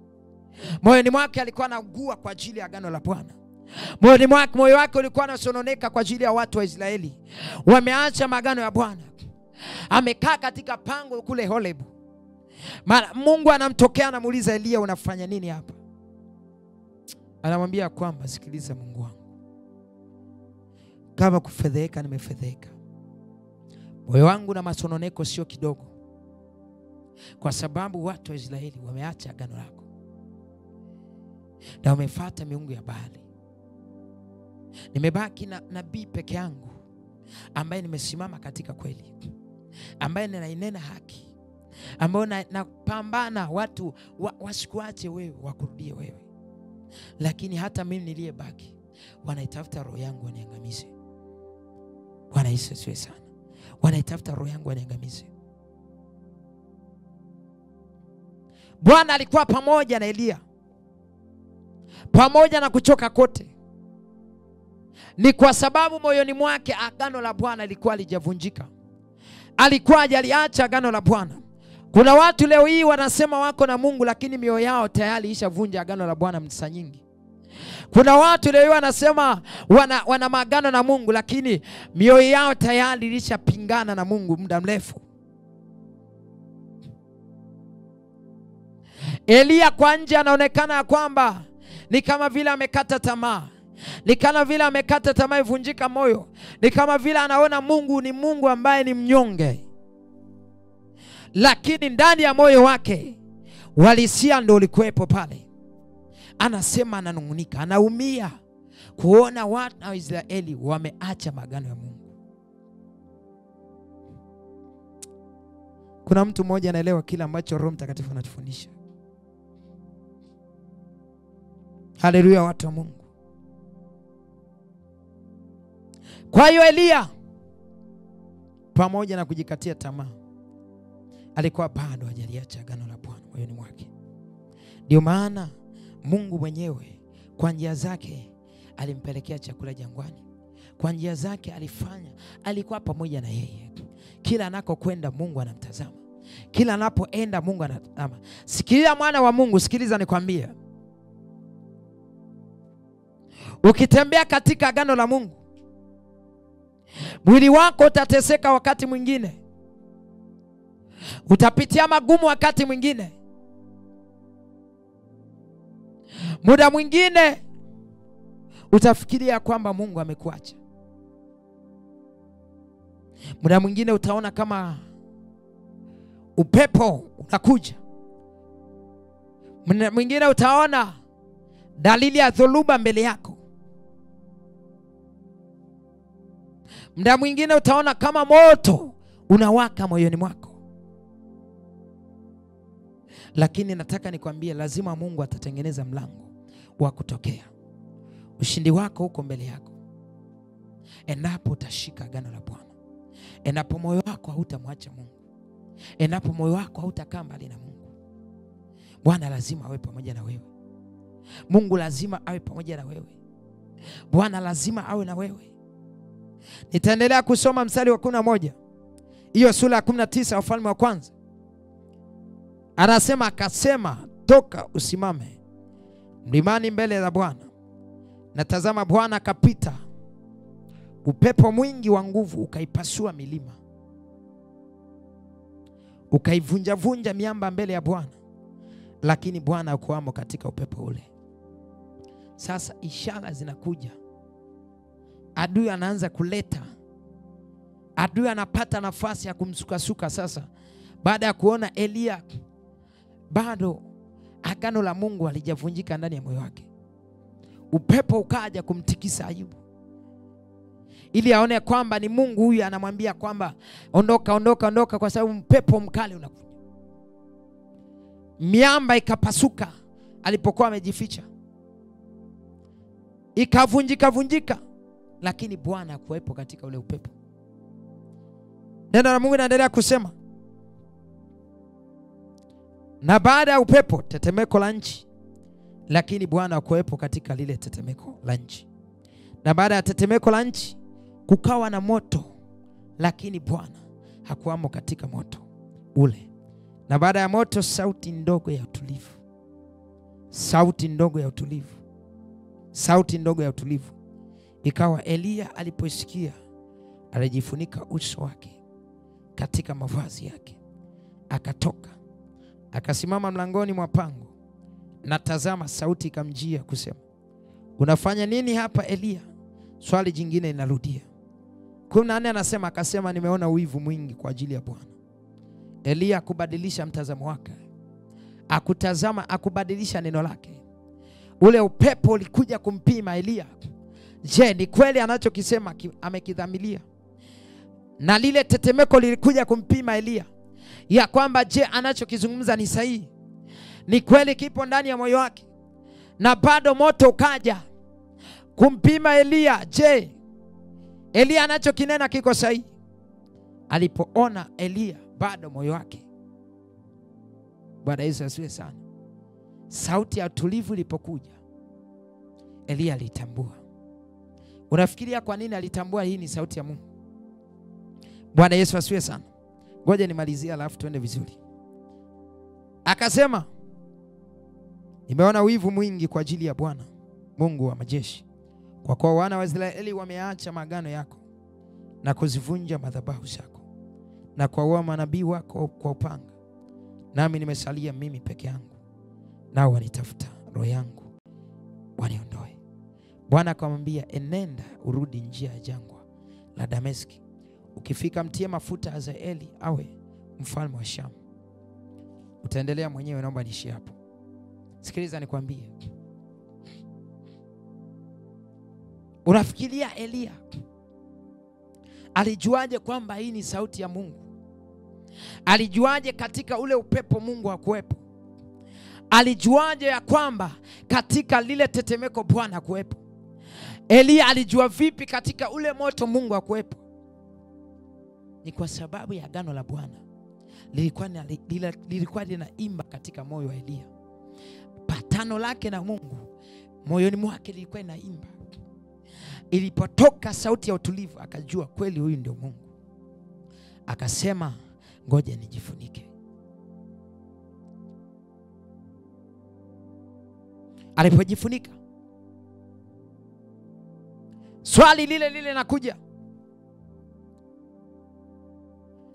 Moyoni mwake alikuwa anaugua kwa ajili ya agano la Bwana. Moyo wake ulikuwa unasononeka kwa ajili ya watu wa Israeli wameacha magano ya Bwana. Amekaa katika pango kule Horebu. Mungu anamtokea, anamuuliza Eliya, unafanya nini hapa? Anamwambia kwamba sikiliza Mungu wangu, kama kufedheka nimefedheka. Moyo wangu na masononeko sio kidogo, kwa sababu watu wa Israeli wameacha agano lako na wamefuata miungu ya Baali. Nimebaki na nabii peke yangu ambaye nimesimama katika kweli, ambaye ninainena haki, ambaye napambana watu wasikuache wewe, wakurudie wewe. lakini hata mimi niliyebaki wanaitafuta roho yangu waniangamize. Bwana Yesu asifiwe sana. Wanaitafuta roho yangu waniangamize. Bwana alikuwa pamoja na Elia, pamoja na kuchoka kote. Ni kwa sababu moyoni mwake agano la Bwana lilikuwa halijavunjika. Alikuwa hajaliacha agano la Bwana. Kuna watu leo hii wanasema wako na Mungu, lakini mioyo yao tayari ishavunja agano la Bwana msa nyingi. Kuna watu leo hii wanasema wana maagano na Mungu, lakini mioyo yao tayari ilishapingana na Mungu muda mrefu. Elia kwa nje anaonekana kwamba ni kama vile amekata tamaa. Ni kama vile amekata tamaa, ivunjika moyo. Ni kama vile anaona Mungu ni Mungu ambaye ni mnyonge. Lakini ndani ya moyo wake walisia ndio ulikuwepo pale. Anasema, ananungunika, anaumia kuona watu wa Israeli wameacha maagano ya Mungu. Kuna mtu mmoja anaelewa kile ambacho Roho Mtakatifu anatufundisha. Haleluya, watu wa Mungu. Kwa hiyo Elia pamoja na kujikatia tamaa, alikuwa bado hajaliacha agano la Bwana moyoni mwake. Ndio maana Mungu mwenyewe kwa njia zake alimpelekea chakula jangwani. Kwa njia zake alikuwa pamoja na yeye. Kila anakokwenda Mungu anamtazama. Kila anapoenda Mungu anatazama. Sikiliza mwana wa Mungu, sikiliza nikwambie. Ukitembea katika agano la Mungu, mwili wako utateseka wakati mwingine. Utapitia magumu wakati mwingine. Muda mwingine utafikiria kwamba Mungu amekuacha. Muda mwingine utaona kama upepo unakuja. Muda mwingine utaona dalili ya dhoruba mbele yako. Muda mwingine utaona kama moto unawaka moyoni mwako. Lakini nataka nikwambie, lazima Mungu atatengeneza mlango wa kutokea. Ushindi wako uko mbele yako endapo utashika agano la Bwana. Endapo moyo wako hautamwacha Mungu. Endapo moyo wako hautakaa mbali na Mungu. Bwana lazima awe pamoja na wewe. Mungu lazima awe pamoja na wewe. Bwana lazima awe na wewe. Nitaendelea kusoma mstari wa 11. Hiyo sura ya 19 ya Wafalme wa kwanza. Anasema, akasema, toka usimame mlimani mbele za Bwana. Na tazama, Bwana akapita, upepo mwingi wa nguvu ukaipasua milima, ukaivunja vunja miamba mbele ya Bwana, lakini Bwana hakuwamo katika upepo ule. Sasa ishara zinakuja. Adui anaanza kuleta. Adui anapata nafasi ya kumsukasuka sasa. Baada ya kuona Elia bado agano la Mungu halijavunjika ndani ya moyo wake, upepo ukaja kumtikisa Ayubu, ili aone kwamba ni Mungu huyu anamwambia kwamba ondoka, ondoka, ondoka, kwa sababu upepo mkali unakuja. Miamba ikapasuka alipokuwa amejificha, ikavunjika vunjika, lakini Bwana hakuwepo katika ule upepo. Neno la Mungu linaendelea kusema, na baada ya upepo tetemeko la nchi, lakini Bwana hakuwepo katika lile tetemeko la nchi. Na baada ya tetemeko la nchi kukawa na moto, lakini Bwana hakuwamo katika moto ule. Na baada ya moto sauti ndogo ya utulivu. Sauti ndogo ya utulivu. Sauti ndogo ya utulivu. Ikawa Elia aliposikia, alijifunika uso wake katika mavazi yake, akatoka akasimama mlangoni mwa pango. Na tazama, sauti ikamjia kusema, unafanya nini hapa Elia? Swali jingine linarudia. 14 anasema, akasema, nimeona wivu mwingi kwa ajili ya Bwana. Elia akubadilisha mtazamo wake, akutazama, akubadilisha neno lake. Ule upepo ulikuja kumpima Elia. Je, ni kweli anachokisema amekidhamilia? Na lile tetemeko lilikuja kumpima Elia ya kwamba je, anachokizungumza ni sahihi? Ni kweli kipo ndani ya moyo wake? na bado moto ukaja kumpima Elia. Je, Elia anachokinena kiko sahihi? Alipoona Elia bado moyo wake, Bwana Yesu asifiwe sana, sauti ya utulivu ilipokuja, Elia alitambua. Unafikiria kwa nini alitambua hii ni sauti ya Mungu? Bwana Yesu asifiwe sana. Ngoja nimalizie alafu tuende vizuri. Akasema, nimeona wivu mwingi kwa ajili ya Bwana Mungu wa majeshi, kwa kuwa wana wa Israeli wameacha maagano yako na kuzivunja madhabahu zako na kuwaua manabii wako kwa upanga, nami nimesalia mimi peke yangu, nao wanitafuta roho yangu waniondoe. Bwana akamwambia, enenda urudi njia ya jangwa la Dameski, ukifika mtie mafuta Hazaeli awe mfalme wa Shamu. Utaendelea mwenyewe, naomba niishie hapo. Sikiliza nikwambie. Unafikiria Elia alijuaje kwamba hii ni sauti ya Mungu? Alijuaje katika ule upepo Mungu hakuwepo? Alijuaje ya kwamba katika lile tetemeko Bwana hakuwepo? Elia alijua vipi katika ule moto Mungu hakuwepo? Ni kwa sababu ya agano la Bwana lilikuwa linaimba katika moyo wa Elia. Patano lake na Mungu moyoni mwake lilikuwa linaimba. Ilipotoka sauti ya utulivu, akajua kweli huyu ndio Mungu. Akasema, ngoja nijifunike. Alipojifunika, swali lile lile nakuja,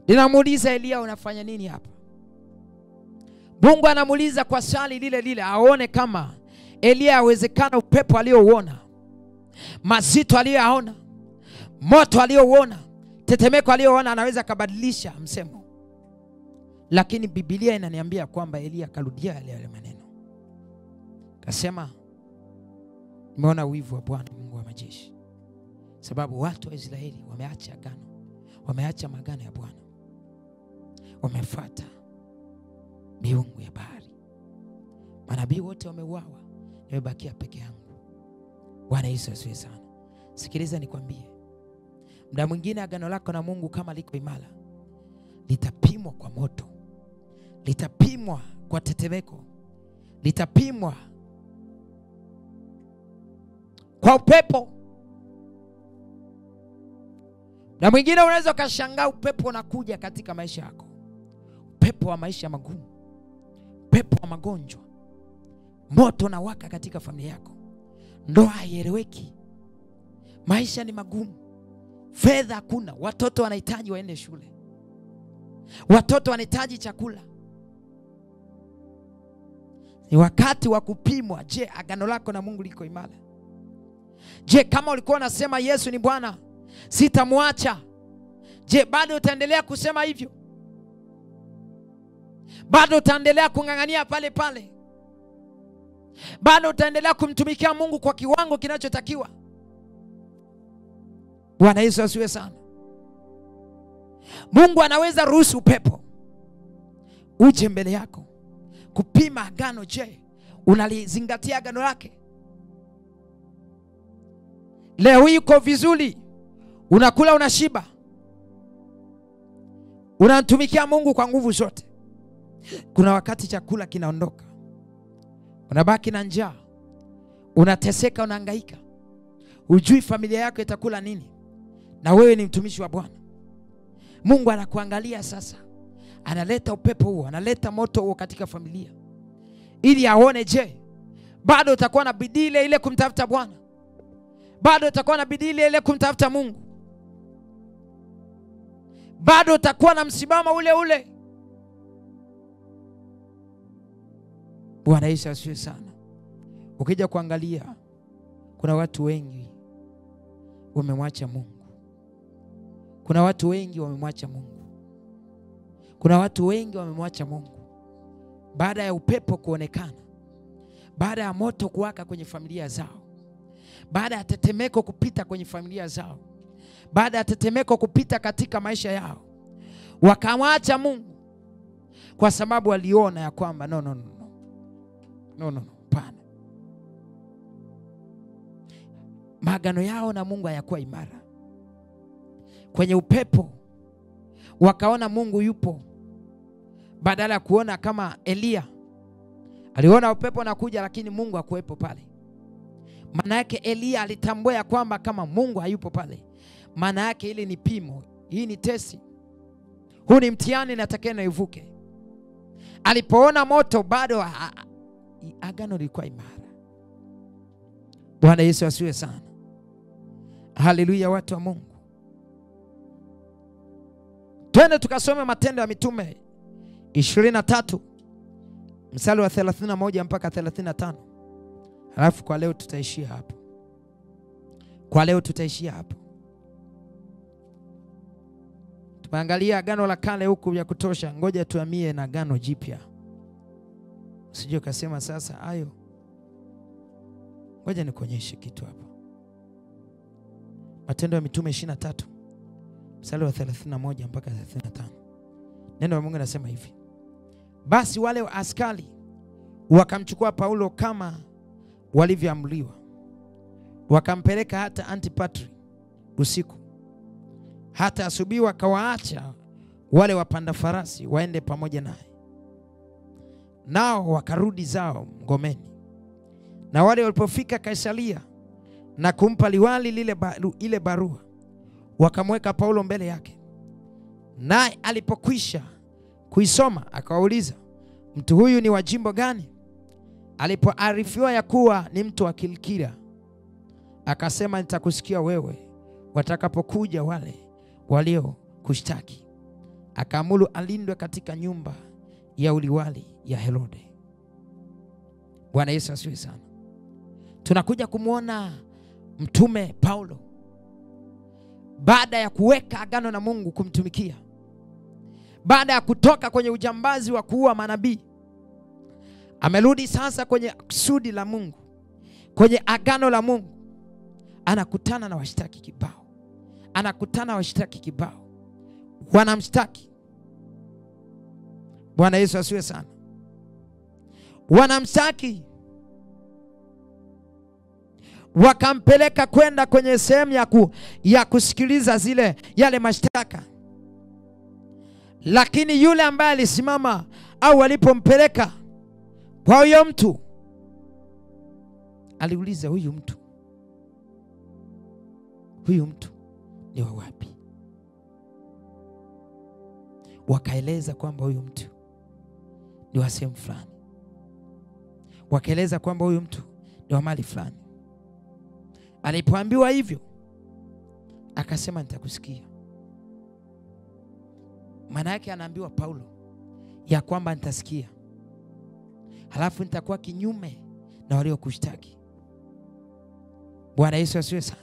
linamuuliza Elia, unafanya nini hapa? Mungu anamuuliza kwa swali lile lile, aone kama Elia awezekana upepo aliouona, mazito aliyoyaona, moto aliouona, tetemeko aliyoona, anaweza kabadilisha msemo. Lakini Biblia inaniambia kwamba Elia akarudia yale maneno. Kasema, nimeona wivu wa Bwana Mungu wa majeshi, sababu watu wa Israeli wameacha agano, wameacha maagano ya Bwana, wamefuata miungu ya bahari. Manabii wote wameuawa, nimebakia peke yangu. Bwana Yesu asifiwe sana. Sikiliza nikwambie, muda mwingine agano lako na Mungu kama liko imara, litapimwa kwa moto, litapimwa kwa tetemeko, litapimwa kwa upepo. Na mwingine unaweza kashangaa upepo unakuja katika maisha yako, upepo wa maisha magumu, upepo wa magonjwa, moto na waka katika familia yako, ndoa haieleweki, maisha ni magumu, fedha hakuna, watoto wanahitaji waende shule, watoto wanahitaji chakula. Ni wakati wa kupimwa. Je, agano lako na Mungu liko imara? Je, kama ulikuwa unasema Yesu ni Bwana, sitamwacha, je, bado utaendelea kusema hivyo? Bado utaendelea kung'ang'ania pale pale? Bado utaendelea kumtumikia Mungu kwa kiwango kinachotakiwa? Bwana Yesu asiwe sana. Mungu anaweza ruhusu upepo uje mbele yako kupima agano. Je, unalizingatia agano lake? Leo hii uko vizuri, unakula, unashiba, unamtumikia Mungu kwa nguvu zote. Kuna wakati chakula kinaondoka, unabaki na njaa, unateseka, unahangaika, hujui familia yako itakula nini, na wewe ni mtumishi wa Bwana. Mungu anakuangalia sasa, analeta upepo huo, analeta moto huo katika familia, ili aone, je, bado utakuwa na bidii ile ile kumtafuta Bwana? Bado utakuwa na bidii ile ile kumtafuta Mungu? Bado utakuwa na msimamo ule ule? Bwana Yesu asifiwe sana. Ukija kuangalia, kuna watu wengi wamemwacha Mungu. Kuna watu wengi wamemwacha Mungu. Kuna watu wengi wamemwacha Mungu baada ya upepo kuonekana, baada ya moto kuwaka kwenye familia zao, baada ya tetemeko kupita kwenye familia zao, baada ya tetemeko kupita katika maisha yao, wakamwacha Mungu kwa sababu waliona ya kwamba no, pana. maagano yao na Mungu hayakuwa imara. Kwenye upepo wakaona Mungu yupo, badala ya kuona kama Elia aliona upepo unakuja lakini Mungu hakuwepo pale. Maana yake Elia alitambua ya kwamba kama Mungu hayupo pale, maana yake ili ni pimo, hii ni testi, huu ni mtihani natakiwa nivuke. Alipoona moto bado agano lilikuwa imara. Bwana Yesu asiwe sana. Haleluya, watu wa Mungu. Twende tukasome Matendo ya Mitume 23 mstari wa 31 mpaka 35. Halafu kwa leo tutaishia hapo. Tumeangalia agano la kale huku ya kutosha, ngoja tuhamie na agano jipya. Usije ukasema sasa ayo. Ngoja nikuonyeshe kitu hapa. Matendo ya Mitume 23 mstari wa 31 mpaka 35. Neno la Mungu linasema hivi: basi wale askari wakamchukua Paulo kama walivyoamriwa, wakampeleka hata Antipatri usiku. Hata asubuhi wakawaacha wale wapanda farasi waende pamoja naye, nao wakarudi zao ngomeni. Na wale walipofika Kaisaria na kumpa liwali ile barua, wakamweka Paulo mbele yake. Naye alipokwisha kuisoma akawauliza, mtu huyu ni wa jimbo gani? Alipoarifiwa ya kuwa ni mtu wa Kilikia, akasema, nitakusikia wewe watakapokuja wale walio kushtaki. Akaamuru alindwe katika nyumba ya uliwali ya Herode. Bwana Yesu asifiwe sana. Tunakuja kumuona mtume Paulo baada ya kuweka agano na Mungu kumtumikia, baada ya kutoka kwenye ujambazi wa kuua manabii, amerudi sasa kwenye kusudi la Mungu, kwenye agano la Mungu. Anakutana na washtaki kibao, wanamshtaki. Bwana Yesu asiwe sana. Wanamshtaki, wakampeleka kwenda kwenye sehemu ya kusikiliza yale mashtaka. Lakini yule ambaye alisimama au walipompeleka kwa huyo mtu, aliuliza, huyu mtu ni wa wapi? Wakaeleza kwamba huyu mtu ni wa sehemu fulani, wakaeleza kwamba huyu mtu ni wa mali fulani. Alipoambiwa hivyo, akasema, nitakusikia. Maana yake anaambiwa Paulo ya kwamba nitasikia, halafu nitakuwa kinyume na walio kushtaki. Bwana Yesu asiwe sana.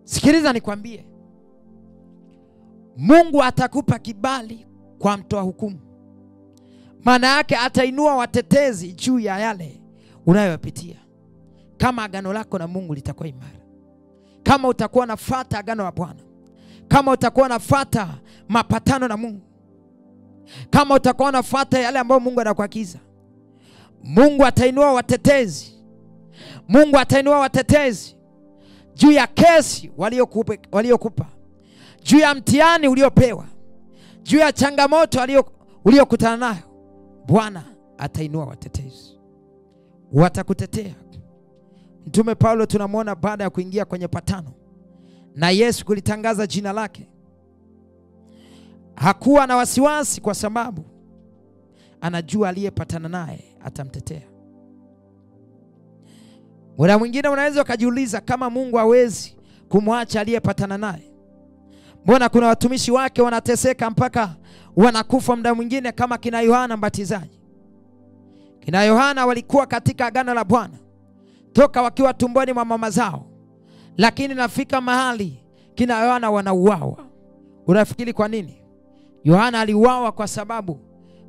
Sikiliza nikwambie, Mungu atakupa kibali kwa mtoa hukumu. Maana yake atainua watetezi juu ya yale unayopitia, kama agano lako na Mungu litakuwa imara, kama utakuwa unafuata agano la Bwana, kama utakuwa unafuata mapatano na Mungu, kama utakuwa unafuata yale ambayo Mungu anakuagiza. Mungu atainua watetezi juu ya kesi waliokupa, juu ya mtihani uliopewa, juu ya changamoto uliokutana nayo. Bwana atainua watetezi, watakutetea. Mtume Paulo tunamwona baada ya kuingia kwenye patano na Yesu kulitangaza jina lake, hakuwa na wasiwasi, kwa sababu anajua aliyepatana naye atamtetea. Muda mwingine unaweza ukajiuliza kama Mungu hawezi kumwacha aliyepatana naye. Mbona kuna watumishi wake wanateseka mpaka wanakufa muda mwingine, kama kina Yohana Mbatizaji. Kina Yohana walikuwa katika agano la Bwana toka wakiwa tumboni mwa mama zao, lakini nafika mahali kina Yohana wanauawa. Unafikiri kwa nini? Yohana aliuawa kwa sababu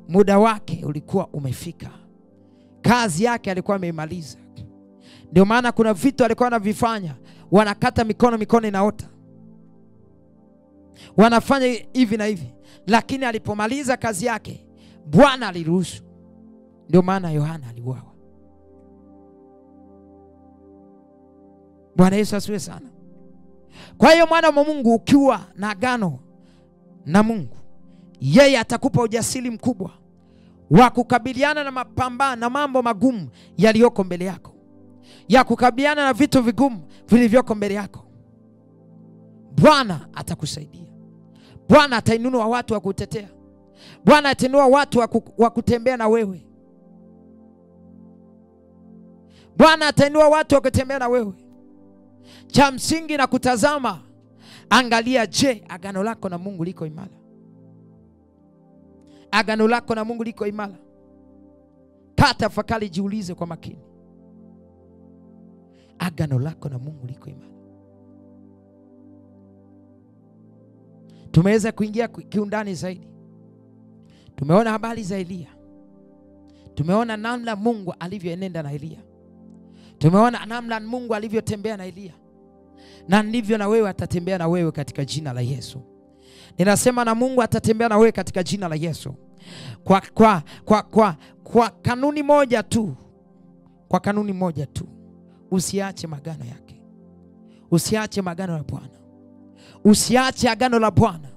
muda wake ulikuwa umefika, kazi yake alikuwa ameimaliza. Ndio maana kuna vitu alikuwa anavifanya, wanakata mikono inaota, wanafanya hivi na hivi, lakini alipomaliza kazi yake Bwana aliruhusu. Ndio maana Yohana aliuawa. Bwana Yesu asifiwe sana. Kwa hiyo mwana wa Mungu, ukiwa na agano na Mungu, yeye atakupa ujasiri mkubwa wa kukabiliana na mapambano na mambo magumu yaliyoko mbele yako, ya kukabiliana na vitu vigumu vilivyoko mbele yako. Bwana atakusaidia. Bwana atainua watu wa kutetea. Bwana atainua watu wa kutembea na wewe. Bwana atainua watu wa kutembea na wewe. Cha msingi na kutazama, angalia, je, agano lako na Mungu liko imara? Agano lako na Mungu liko imara? Tafakari, jiulize kwa makini. Agano lako na Mungu liko imara? Tumeweza kuingia kiundani zaidi. Tumeona habari za Elia. Tumeona namna Mungu alivyoenenda na Elia. Tumeona namna Mungu alivyotembea na Elia. Na ndivyo na wewe atatembea na wewe katika jina la Yesu. Ninasema na Mungu atatembea na wewe katika jina la Yesu. Kwa kanuni moja tu. Kwa kanuni moja tu. Usiache magano yake. Usiache magano la Bwana. Usiache agano la Bwana.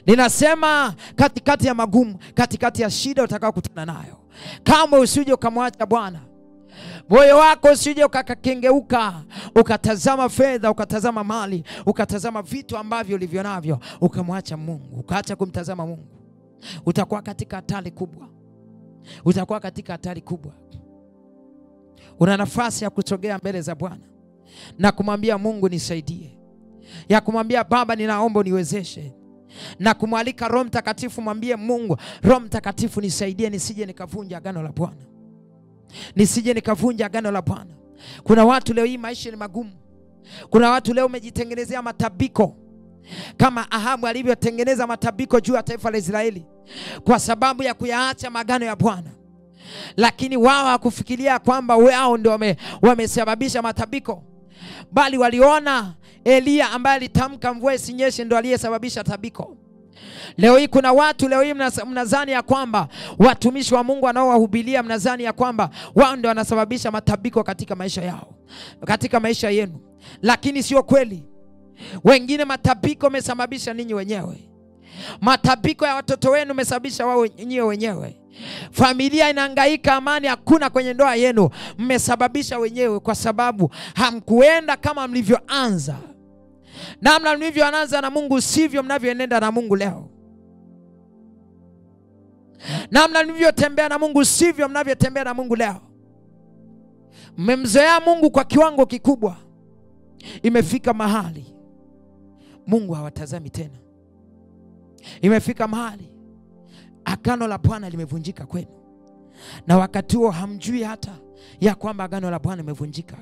Ninasema katikati ya magumu, katikati ya shida utakao kutana nayo, kama usije ukamwacha Bwana. Moyo wako usije ukakengeuka, ukatazama fedha, ukatazama mali, ukatazama vitu ambavyo ulivyo navyo, ukamwacha Mungu, ukaacha kumtazama Mungu. Utakuwa katika hatari kubwa. Utakuwa katika hatari kubwa. Una nafasi ya kusogea mbele za Bwana na kumwambia Mungu, nisaidie. Ya kumwambia Baba, ninaomba niwezeshe. Na kumwalika Roho Mtakatifu, mwambie Mungu, Roho Mtakatifu nisaidie nisije nikavunja agano la Bwana. Nisije nikavunja agano la Bwana. Kuna watu leo hii maisha ni magumu. Kuna watu leo umejitengenezea matabiko kama Ahabu alivyotengeneza matabiko juu ya taifa la Israeli kwa sababu ya kuyaacha magano ya Bwana. Lakini wao hakufikiria kwamba wao ndio wamesababisha matabiko, bali waliona Elia ambaye alitamka mvua isinyeshe ndio aliyesababisha tabiko. Leo hii kuna watu leo hii mnadhani ya kwamba watumishi wa Mungu wanaowahubiria, mnadhani ya kwamba wao ndio wanasababisha matabiko katika maisha yao, katika maisha yenu. Lakini sio kweli. Wengine matabiko umesababisha ninyi wenyewe. Matabiko ya watoto wenu umesababisha wao wenyewe. Familia inahangaika, amani hakuna kwenye ndoa yenu, mmesababisha wenyewe, kwa sababu hamkuenda kama mlivyoanza. Namna mlivyoanza na Mungu sivyo mnavyoenenda na Mungu leo. Namna mlivyotembea na Mungu sivyo mnavyotembea na Mungu leo. Mmemzoea Mungu kwa kiwango kikubwa. Imefika mahali Mungu hawatazami tena. Imefika mahali agano la Bwana limevunjika kwenu. Na wakati huo hamjui hata ya kwamba agano la Bwana limevunjika.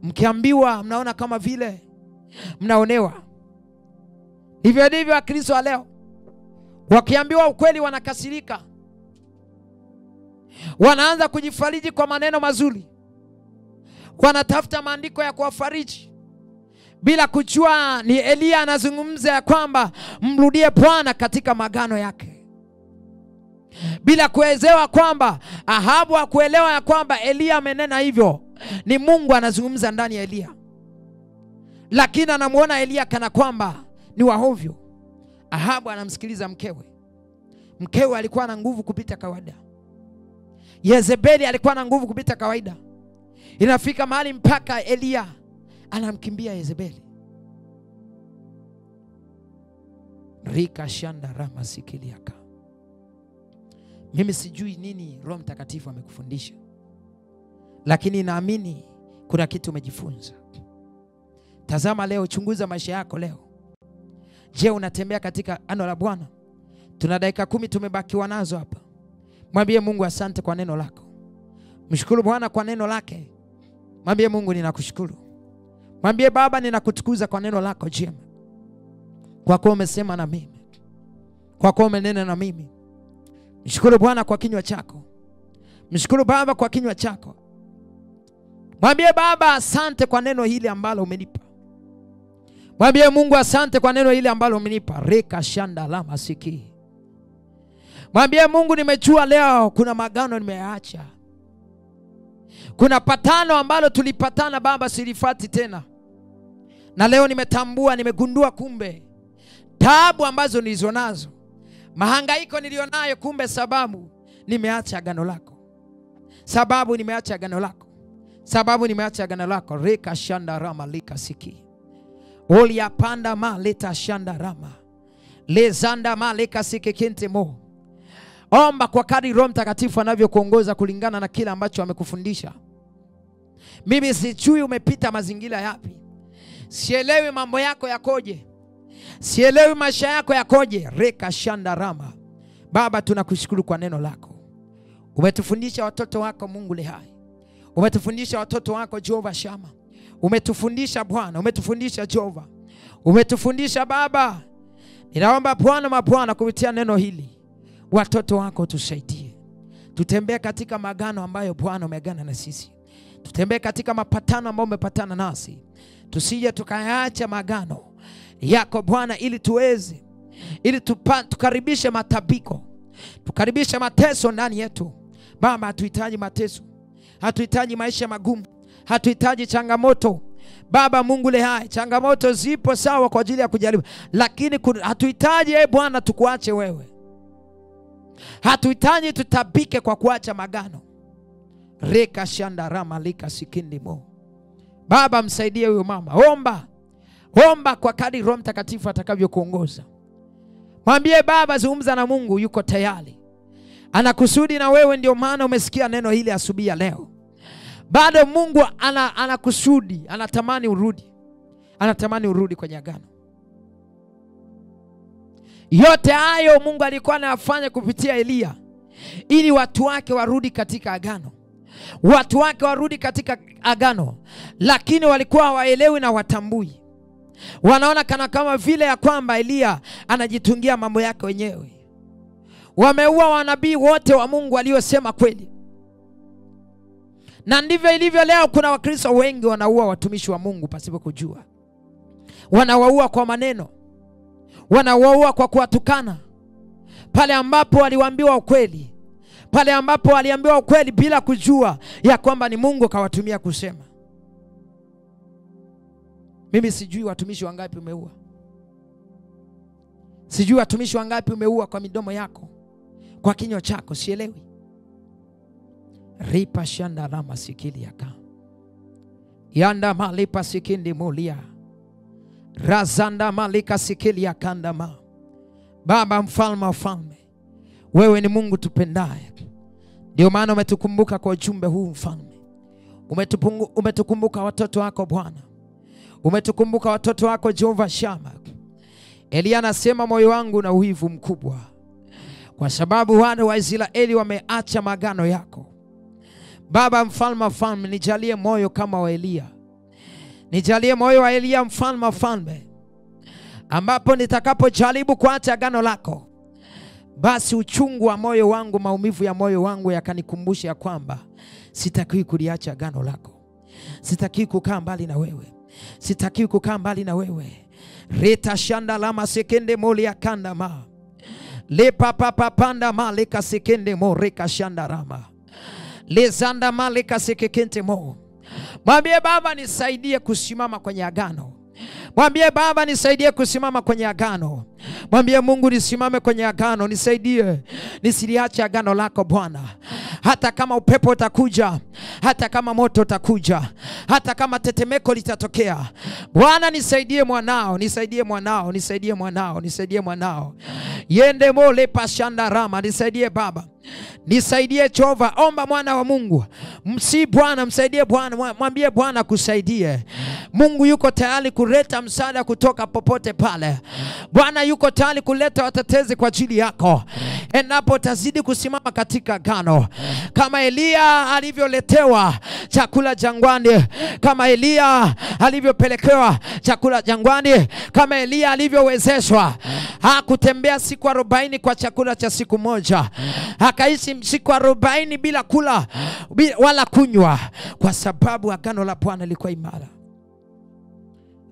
Mkiambiwa mnaona kama vile mnaonewa. Hivyo ndivyo Wakristo wa leo. Wakiambiwa ukweli wanakasirika. Wanaanza kujifariji kwa maneno mazuri. Wanatafuta maandiko ya kuwafariji bila kujua ni Elia anazungumza ya kwamba mrudie Bwana katika magano yake. Bila kuelewa kwamba Ahabu hakuelewa ya kwamba Elia amenena hivyo. Ni Mungu anazungumza ndani ya Elia. Lakini anamuona Elia kana kwamba ni wahovyo. Ahabu anamsikiliza mkewe. Mkewe alikuwa na nguvu kupita kawaida. Yezebeli alikuwa na nguvu kupita kawaida. Inafika mahali mpaka Elia anamkimbia Yezebeli. Rika shanda rama sikiliaka. Mimi sijui nini Roho Mtakatifu amekufundisha, lakini naamini kuna kitu umejifunza. Tazama leo, chunguza maisha yako leo. Je, unatembea katika agano la Bwana? Tuna dakika 10 tumebakiwa nazo hapa. Mwambie Mungu asante kwa neno lako. Mshukuru Bwana kwa neno lake. Mwambie Mungu ninakushukuru. Mwambie Baba ninakutukuza kwa neno lako jema. Kwa kuwa umesema na mimi. Kwa kuwa umenena na mimi. Mshukuru Bwana kwa kinywa chako. Mshukuru Baba kwa kinywa chako. Mwambie Baba asante kwa neno hili ambalo umenipa. Mwambie Mungu asante kwa neno hili ambalo umenipa. Reka shanda lama siki. Mwambie Mungu nimejua leo kuna magano nimeacha. Kuna patano ambalo tulipatana Baba silifati tena. Na leo nimetambua, nimegundua kumbe taabu ambazo nilizonazo, mahangaiko nilionayo, kumbe sababu nimeacha agano lako. Sababu nimeacha agano lako. Sababu nimeacha agano lako. Reka shanda rama lika siki. Oli apanda ma leta shanda rama. Lezanda ma lika siki kinte mo. Omba kwa kadri Roho Mtakatifu anavyokuongoza kulingana na kila ambacho amekufundisha. Mimi sijui umepita mazingira yapi. Sielewi mambo yako yakoje. Sielewi maisha yako yakoje. Reka shanda rama. Baba, tunakushukuru kwa neno lako. Umetufundisha watoto wako Mungu lehai. Umetufundisha watoto wako Jehova Shama. Umetufundisha Bwana, umetufundisha Jehova. Umetufundisha Baba. Ninaomba Bwana mabwana kupitia neno hili, watoto wako tusaidie. Tutembee katika magano ambayo Bwana umeagana na sisi. Tutembee katika mapatano ambayo umepatana nasi. Tusije tukayaacha magano yako Bwana, ili tuweze, tukaribishe matabiko, tukaribishe mateso ndani yetu. Baba, hatuhitaji mateso. Hatuhitaji maisha magumu. Hatuhitaji changamoto. Baba Mungu lehai, changamoto zipo sawa kwa ajili ya kujaribu, lakini hatuhitaji Bwana tukuache wewe. Hatuhitaji tutabike kwa kuacha magano. Reka shanda rama lika sikindi mo. Baba, msaidie huyo mama. Omba kwa kadri Roho Mtakatifu atakavyokuongoza. Mwambie Baba, zungumza na Mungu, yuko tayari. Anakusudi na wewe, ndio maana umesikia neno hili asubuhi ya leo. Bado Mungu anakusudi, anatamani urudi. Anatamani urudi kwenye agano. Yote hayo Mungu alikuwa anafanya kupitia Elia, ili watu wake warudi katika agano. Watu wake warudi katika agano, lakini walikuwa hawaelewi na watambui. Wanaona kana kama vile ya kwamba Elia anajitungia mambo yake wenyewe. Wameua wanabii wote wa Mungu waliosema kweli. Na ndivyo ilivyo leo. Kuna Wakristo wengi wanaua watumishi wa Mungu pasipo kujua. Wanawaua kwa maneno. Wanawaua kwa kuwatukana. Pale ambapo waliambiwa ukweli. Pale ambapo waliambiwa ukweli bila kujua ya kwamba ni Mungu kawatumia kusema. Mimi sijui watumishi wangapi umeua. Sijui watumishi wangapi umeua kwa midomo yako, kwa kinywa chako, sielewi. Ripa shanda rama sikili yaka. Yanda malipa sikindi mulia. Razanda malika sikili ya kandama. Baba mfalme wa falme, wewe ni Mungu tupendaye. Ndio maana umetukumbuka kwa ujumbe huu mfalme. Umetukumbuka watoto wako Bwana. Umetukumbuka watoto wako Jehova Shama. Elia anasema moyo wangu na uhivu mkubwa, kwa sababu wana wa Israeli wameacha magano yako. Baba mfalme wa falme, nijalie moyo kama wa Elia. Nijalie moyo wa Elia mfalme wa falme, ambapo nitakapojaribu kuacha agano lako, basi uchungu wa moyo wangu, maumivu ya moyo wangu yakanikumbusha ya kwamba sitaki kuliacha agano lako. Sitaki kukaa mbali na wewe. Sitaki kukaa mbali na wewe. Reta shanda lama sekende moli ya kanda ma. Le papa panda ma leka sekende mo reka shanda rama. Le zanda ma leka sekekente mo. Mwambie Baba, nisaidie kusimama kwenye agano. Mwambie Baba, nisaidie kusimama kwenye agano. Mwambie Mungu, nisimame kwenye agano. Nisaidie nisiliache agano lako Bwana. Hata kama upepo utakuja, hata kama moto utakuja, hata kama tetemeko litatokea, Bwana nisaidie mwanao, nisaidie mwanao, nisaidie mwanao, nisaidie mwanao. Yende mole pashanda rama, nisaidie Baba. Nisaidie Jehova. Omba mwana wa Mungu. Msi Bwana, msaidie Bwana. Mwambie Bwana kusaidie. Mungu yuko tayari kuleta msaada kutoka popote pale. Bwana yuko tayari kuleta watetezi kwa ajili yako, endapo tazidi kusimama katika agano. Kama Elia alivyoletewa chakula jangwani, kama Elia alivyopelekewa chakula jangwani, kama Elia alivyowezeshwa, hakutembea siku 40 kwa chakula cha siku moja. Akaishi siku 40 bila kula wala kunywa, kwa sababu agano la Bwana lilikuwa imara.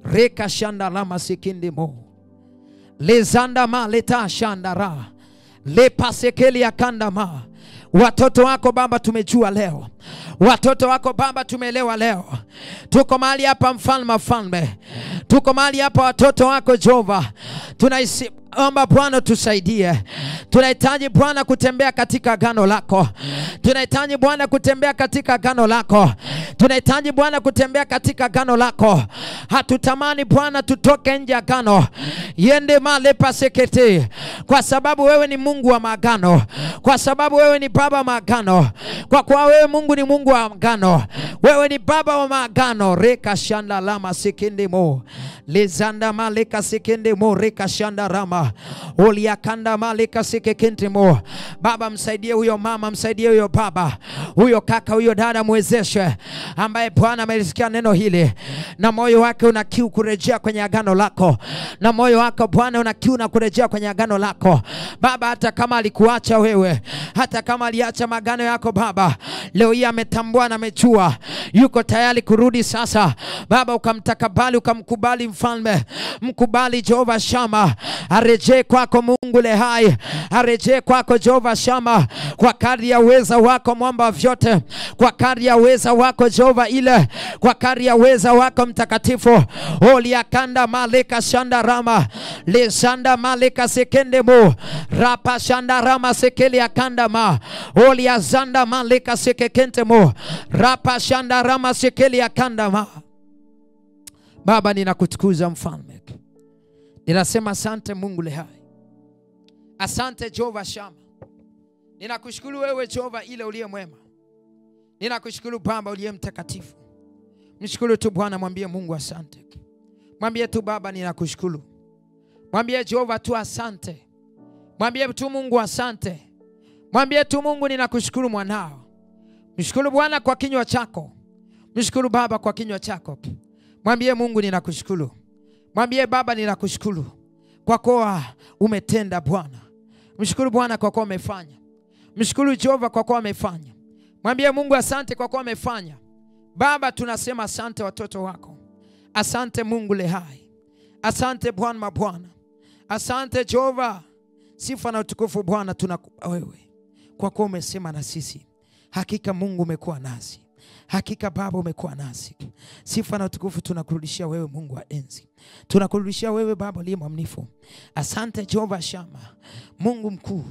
Reka shanda lama sikindi mo. Le zanda ma leta shanda ra. Le pasekeli ya kanda ma. Watoto wako Baba tumejua leo. Watoto wako Baba tumeelewa leo. Tuko mahali hapa mfalme. Tuko mahali hapa watoto wako Jehova. Tunaomba Bwana tusaidie. Tunahitaji Bwana kutembea katika agano lako. Tunahitaji Bwana kutembea katika agano lako. Tunahitaji Bwana kutembea katika agano lako. Hatutamani Bwana tutoke nje agano. Yende male pasekete. Kwa sababu wewe ni Mungu wa maagano. Kwa sababu wewe ni Baba maagano. Kwa kuwa wewe Mungu ni Mungu wa agano. Wewe ni Baba wa maagano. Reka shanda lama sekende mo. Lezanda maleka sekende mo. Reka shanda rama. Oliakanda maleka sekekente mo. Baba msaidie huyo mama, msaidie huyo baba, huyo kaka, huyo dada, mwezeshe ambaye Bwana amelisikia neno hili na moyo wake una kiu kurejea kwenye agano lako. Na moyo wako Bwana una kiu na kurejea kwenye agano lako. Baba hata kama alikuacha wewe, hata kama aliacha magano yako Baba, leo hii ametambua na amejua yuko tayari kurudi sasa. Baba ukamtakabali, ukamkubali mfalme, mkubali Jehova Shama, arejee kwako Mungu le hai, arejee kwako Jehova Shama, kwa kadri ya uweza wako mwamba vyote, kwa kadri ya uweza wako Jehova ile, kwa kadri ya uweza wako mtakatifu. Oliakanda maleka shanda rama, le shanda maleka sekende mo, rapa shanda rama sekeli akanda ma, oliazanda maleka sekekente mo, rapa shanda rama sekeli akanda ma. Baba ninakutukuza mfalme. Ninasema asante Mungu le hai. Asante Jehova Shama. Ninakushukuru wewe Jehova ile uliye mwema. Ninakushukuru Baba uliye mtakatifu. Mshukuru tu Bwana, mwambie Mungu asante. Mwambie tu Baba ninakushukuru. Mwambie Jehova tu asante. Mwambie tu Mungu asante. Mwambie tu Mungu ninakushukuru mwanao. Mshukuru Bwana kwa kinywa chako. Mshukuru Baba kwa kinywa chako. Mwambie Mungu ninakushukuru. Mwambie Baba ninakushukuru kwa kuwa umetenda Bwana. Mshukuru Bwana kwa kuwa umefanya. Mshukuru Jehova kwa kuwa umefanya. Mwambie Mungu asante kwa kuwa umefanya. Baba tunasema asante watoto wako. Asante Mungu le hai. Asante Bwana mabwana. Asante Jehova. Sifa na utukufu Bwana tunakupa wewe kwa kuwa umesema na sisi. Hakika Mungu umekuwa nasi. Hakika Baba umekuwa nasi. Sifa na utukufu tunakurudishia wewe Mungu wa enzi. Tunakurudishia wewe Baba uliye mwaminifu. Asante Jehova Shama, Mungu mkuu.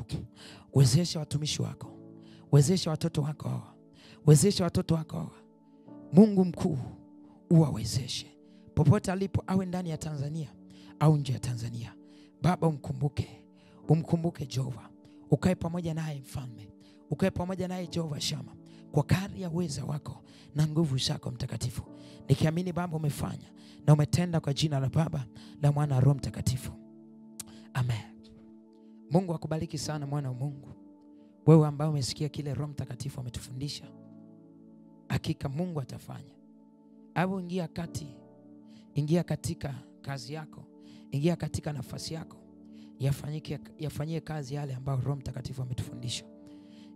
Wezesha watumishi wako. Wezesha watoto wako hawa. Wezesha watoto wako hawa. Mungu mkuu uwawezeshe. Popote alipo, awe ndani ya Tanzania au nje ya Tanzania. Baba umkumbuke. Umkumbuke Jehova. Ukae pamoja naye mfalme. Ukae pamoja naye Jehova Shama. Kwa kadri ya uweza wako na nguvu zako mtakatifu. Nikiamini Baba umefanya na umetenda kwa jina la Baba, la Mwana na Roho Mtakatifu. Amen. Mungu akubariki sana mwana wa Mungu. Wewe ambao umesikia kile Roho Mtakatifu ametufundisha. Hakika Mungu atafanya. Au ingia katika kazi yako. Ingia katika nafasi yako. Yafanyie kazi yale ambayo Roho Mtakatifu ametufundisha.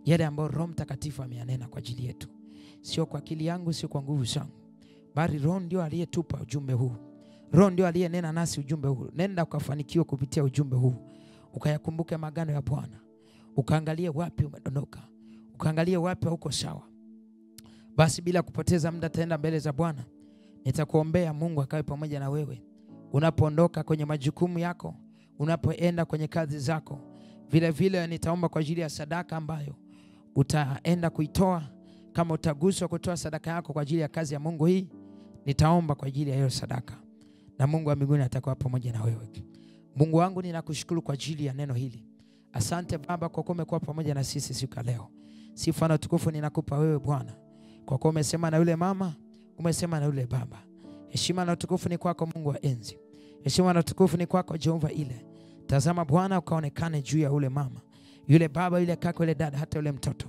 Yale ambayo Roho Mtakatifu ameyanena kwa ajili yetu. Sio kwa akili yangu, sio kwa nguvu zangu. Bali Roho ndio aliyetupa ujumbe huu. Roho ndio aliyenena nasi ujumbe huu. Nenda ukafanikiwa kupitia ujumbe huu. Ukayakumbuke magano ya Bwana. Ukaangalie wapi umedondoka. Ukaangalie wapi hauko sawa. Basi bila kupoteza muda tenda mbele za Bwana. Nitakuombea Mungu akawe pamoja na wewe. Unapoondoka kwenye majukumu yako, unapoenda kwenye kazi zako. Vile vile nitaomba kwa ajili ya sadaka ambayo utaenda kuitoa. Kama utaguswa kutoa sadaka yako kwa ajili ya kazi ya Mungu hii, nitaomba kwa ajili ya hiyo sadaka. Na Mungu wa mbinguni atakuwa pamoja na wewe. Mungu wangu ninakushukuru kwa ajili ya neno hili. Asante Baba kwa kuwa umekuwa pamoja na sisi siku ya leo. Sifa na utukufu ninakupa wewe Bwana. Kwa kuwa umesema na yule mama, umesema na yule baba. Heshima na utukufu ni kwako Mungu wa enzi. Heshima na utukufu ni kwako Jehova ile. Tazama Bwana ukaonekane juu ya yule mama, yule baba, yule kaka, yule dada, hata yule mtoto.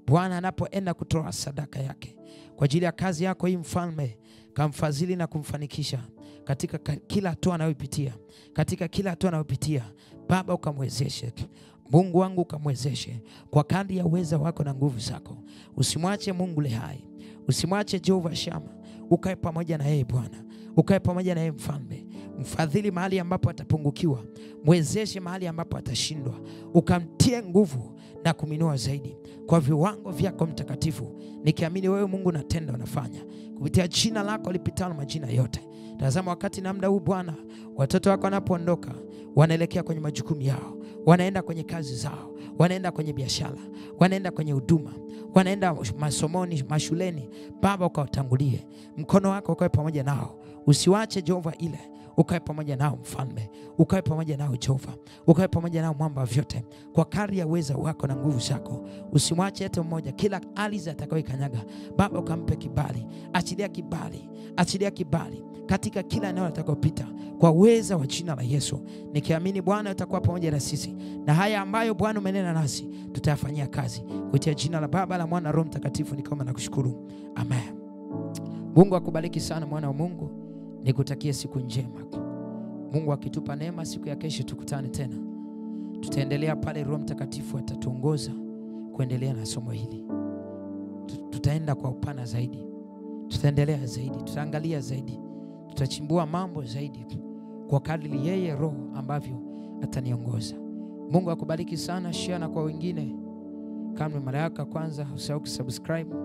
Bwana anapoenda kutoa sadaka yake kwa ajili ya kazi yako hii mfalme, kamfadhili na kumfanikisha katika kila hatua anayopitia. Katika kila hatua anayopitia, Baba ukamwezeshe. Mungu wangu ukamwezeshe kwa kadri ya uweza wako na nguvu zako. Usimwache Mungu le hai. Usimwache Jehova Shama. Ukae pamoja na yeye Bwana. Ukae pamoja na yeye mfalme. Mfadhili mahali ambapo atapungukiwa. Mwezeshe mahali ambapo atashindwa. Ukamtie nguvu na kuminua zaidi kwa viwango vyako mtakatifu, nikiamini wewe Mungu unatenda, unafanya kupitia jina lako lipitalo majina yote. Tazama wakati na muda huu Bwana, watoto wako wanapoondoka, wanaelekea kwenye majukumu yao, wanaenda kwenye kazi zao, wanaenda kwenye biashara, wanaenda kwenye huduma, wanaenda masomoni, mashuleni. Baba, ukawatangulie, mkono wako ukawe pamoja nao, usiwache Jehova ile, ukawe pamoja nao Mfalme, ukawe pamoja nao Jehova, ukawe pamoja nao Mwamba vyote, kwa kadri ya uweza wako na nguvu zako. Usimwache hata mmoja, kila ardhi atakayoikanyaga Baba ukampe kibali, achilia kibali, achilia kibali katika kila eneo atakayopita, kwa uweza wa jina la Yesu. Nikiamini Bwana utakuwa pamoja na sisi, na haya ambayo Bwana umenena nasi tutayafanyia kazi, kupitia jina la Baba, la Mwana na Roho Mtakatifu nikiomba na kushukuru, amen. Mungu akubariki sana mwana wa Mungu, nikutakie siku njema. Mungu akitupa neema, siku ya kesho tukutane tena, tutaendelea pale. Roho Mtakatifu atatuongoza kuendelea na somo hili. Tutaenda kwa upana zaidi, tutaendelea zaidi, tutaangalia zaidi, tutachimbua mambo zaidi kwa kadri yeye Roho ambavyo ataniongoza. Mungu akubariki sana. Share na kwa wengine. Kama mara yako kwanza, usahau kusubscribe.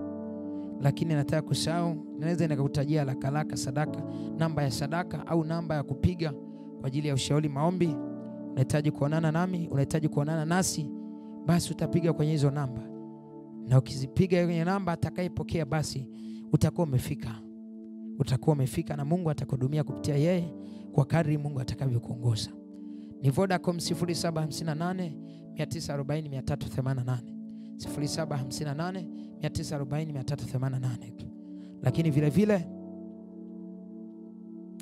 Lakini nataka kusahau, naweza nikakutajia haraka sadaka, namba ya sadaka au namba ya kupiga kwa ajili ya ushauri, maombi. Unahitaji kuonana nami, unahitaji kuonana nasi, basi utapiga kwenye hizo namba, na ukizipiga kwenye namba atakayepokea, basi utakuwa umefika. Utakuwa umefika na Mungu atakuhudumia kupitia yeye kwa kadri Mungu atakavyokuongoza. Ni Vodacom 0758 940 388, 0758 940 388. Lakini vile vile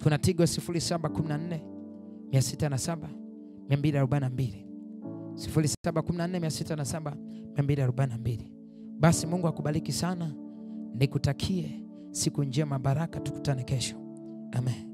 kuna Tigo 0714 607 242, 0714 607 242. Basi Mungu akubariki sana, nikutakie siku njema, baraka, tukutane kesho. Amen.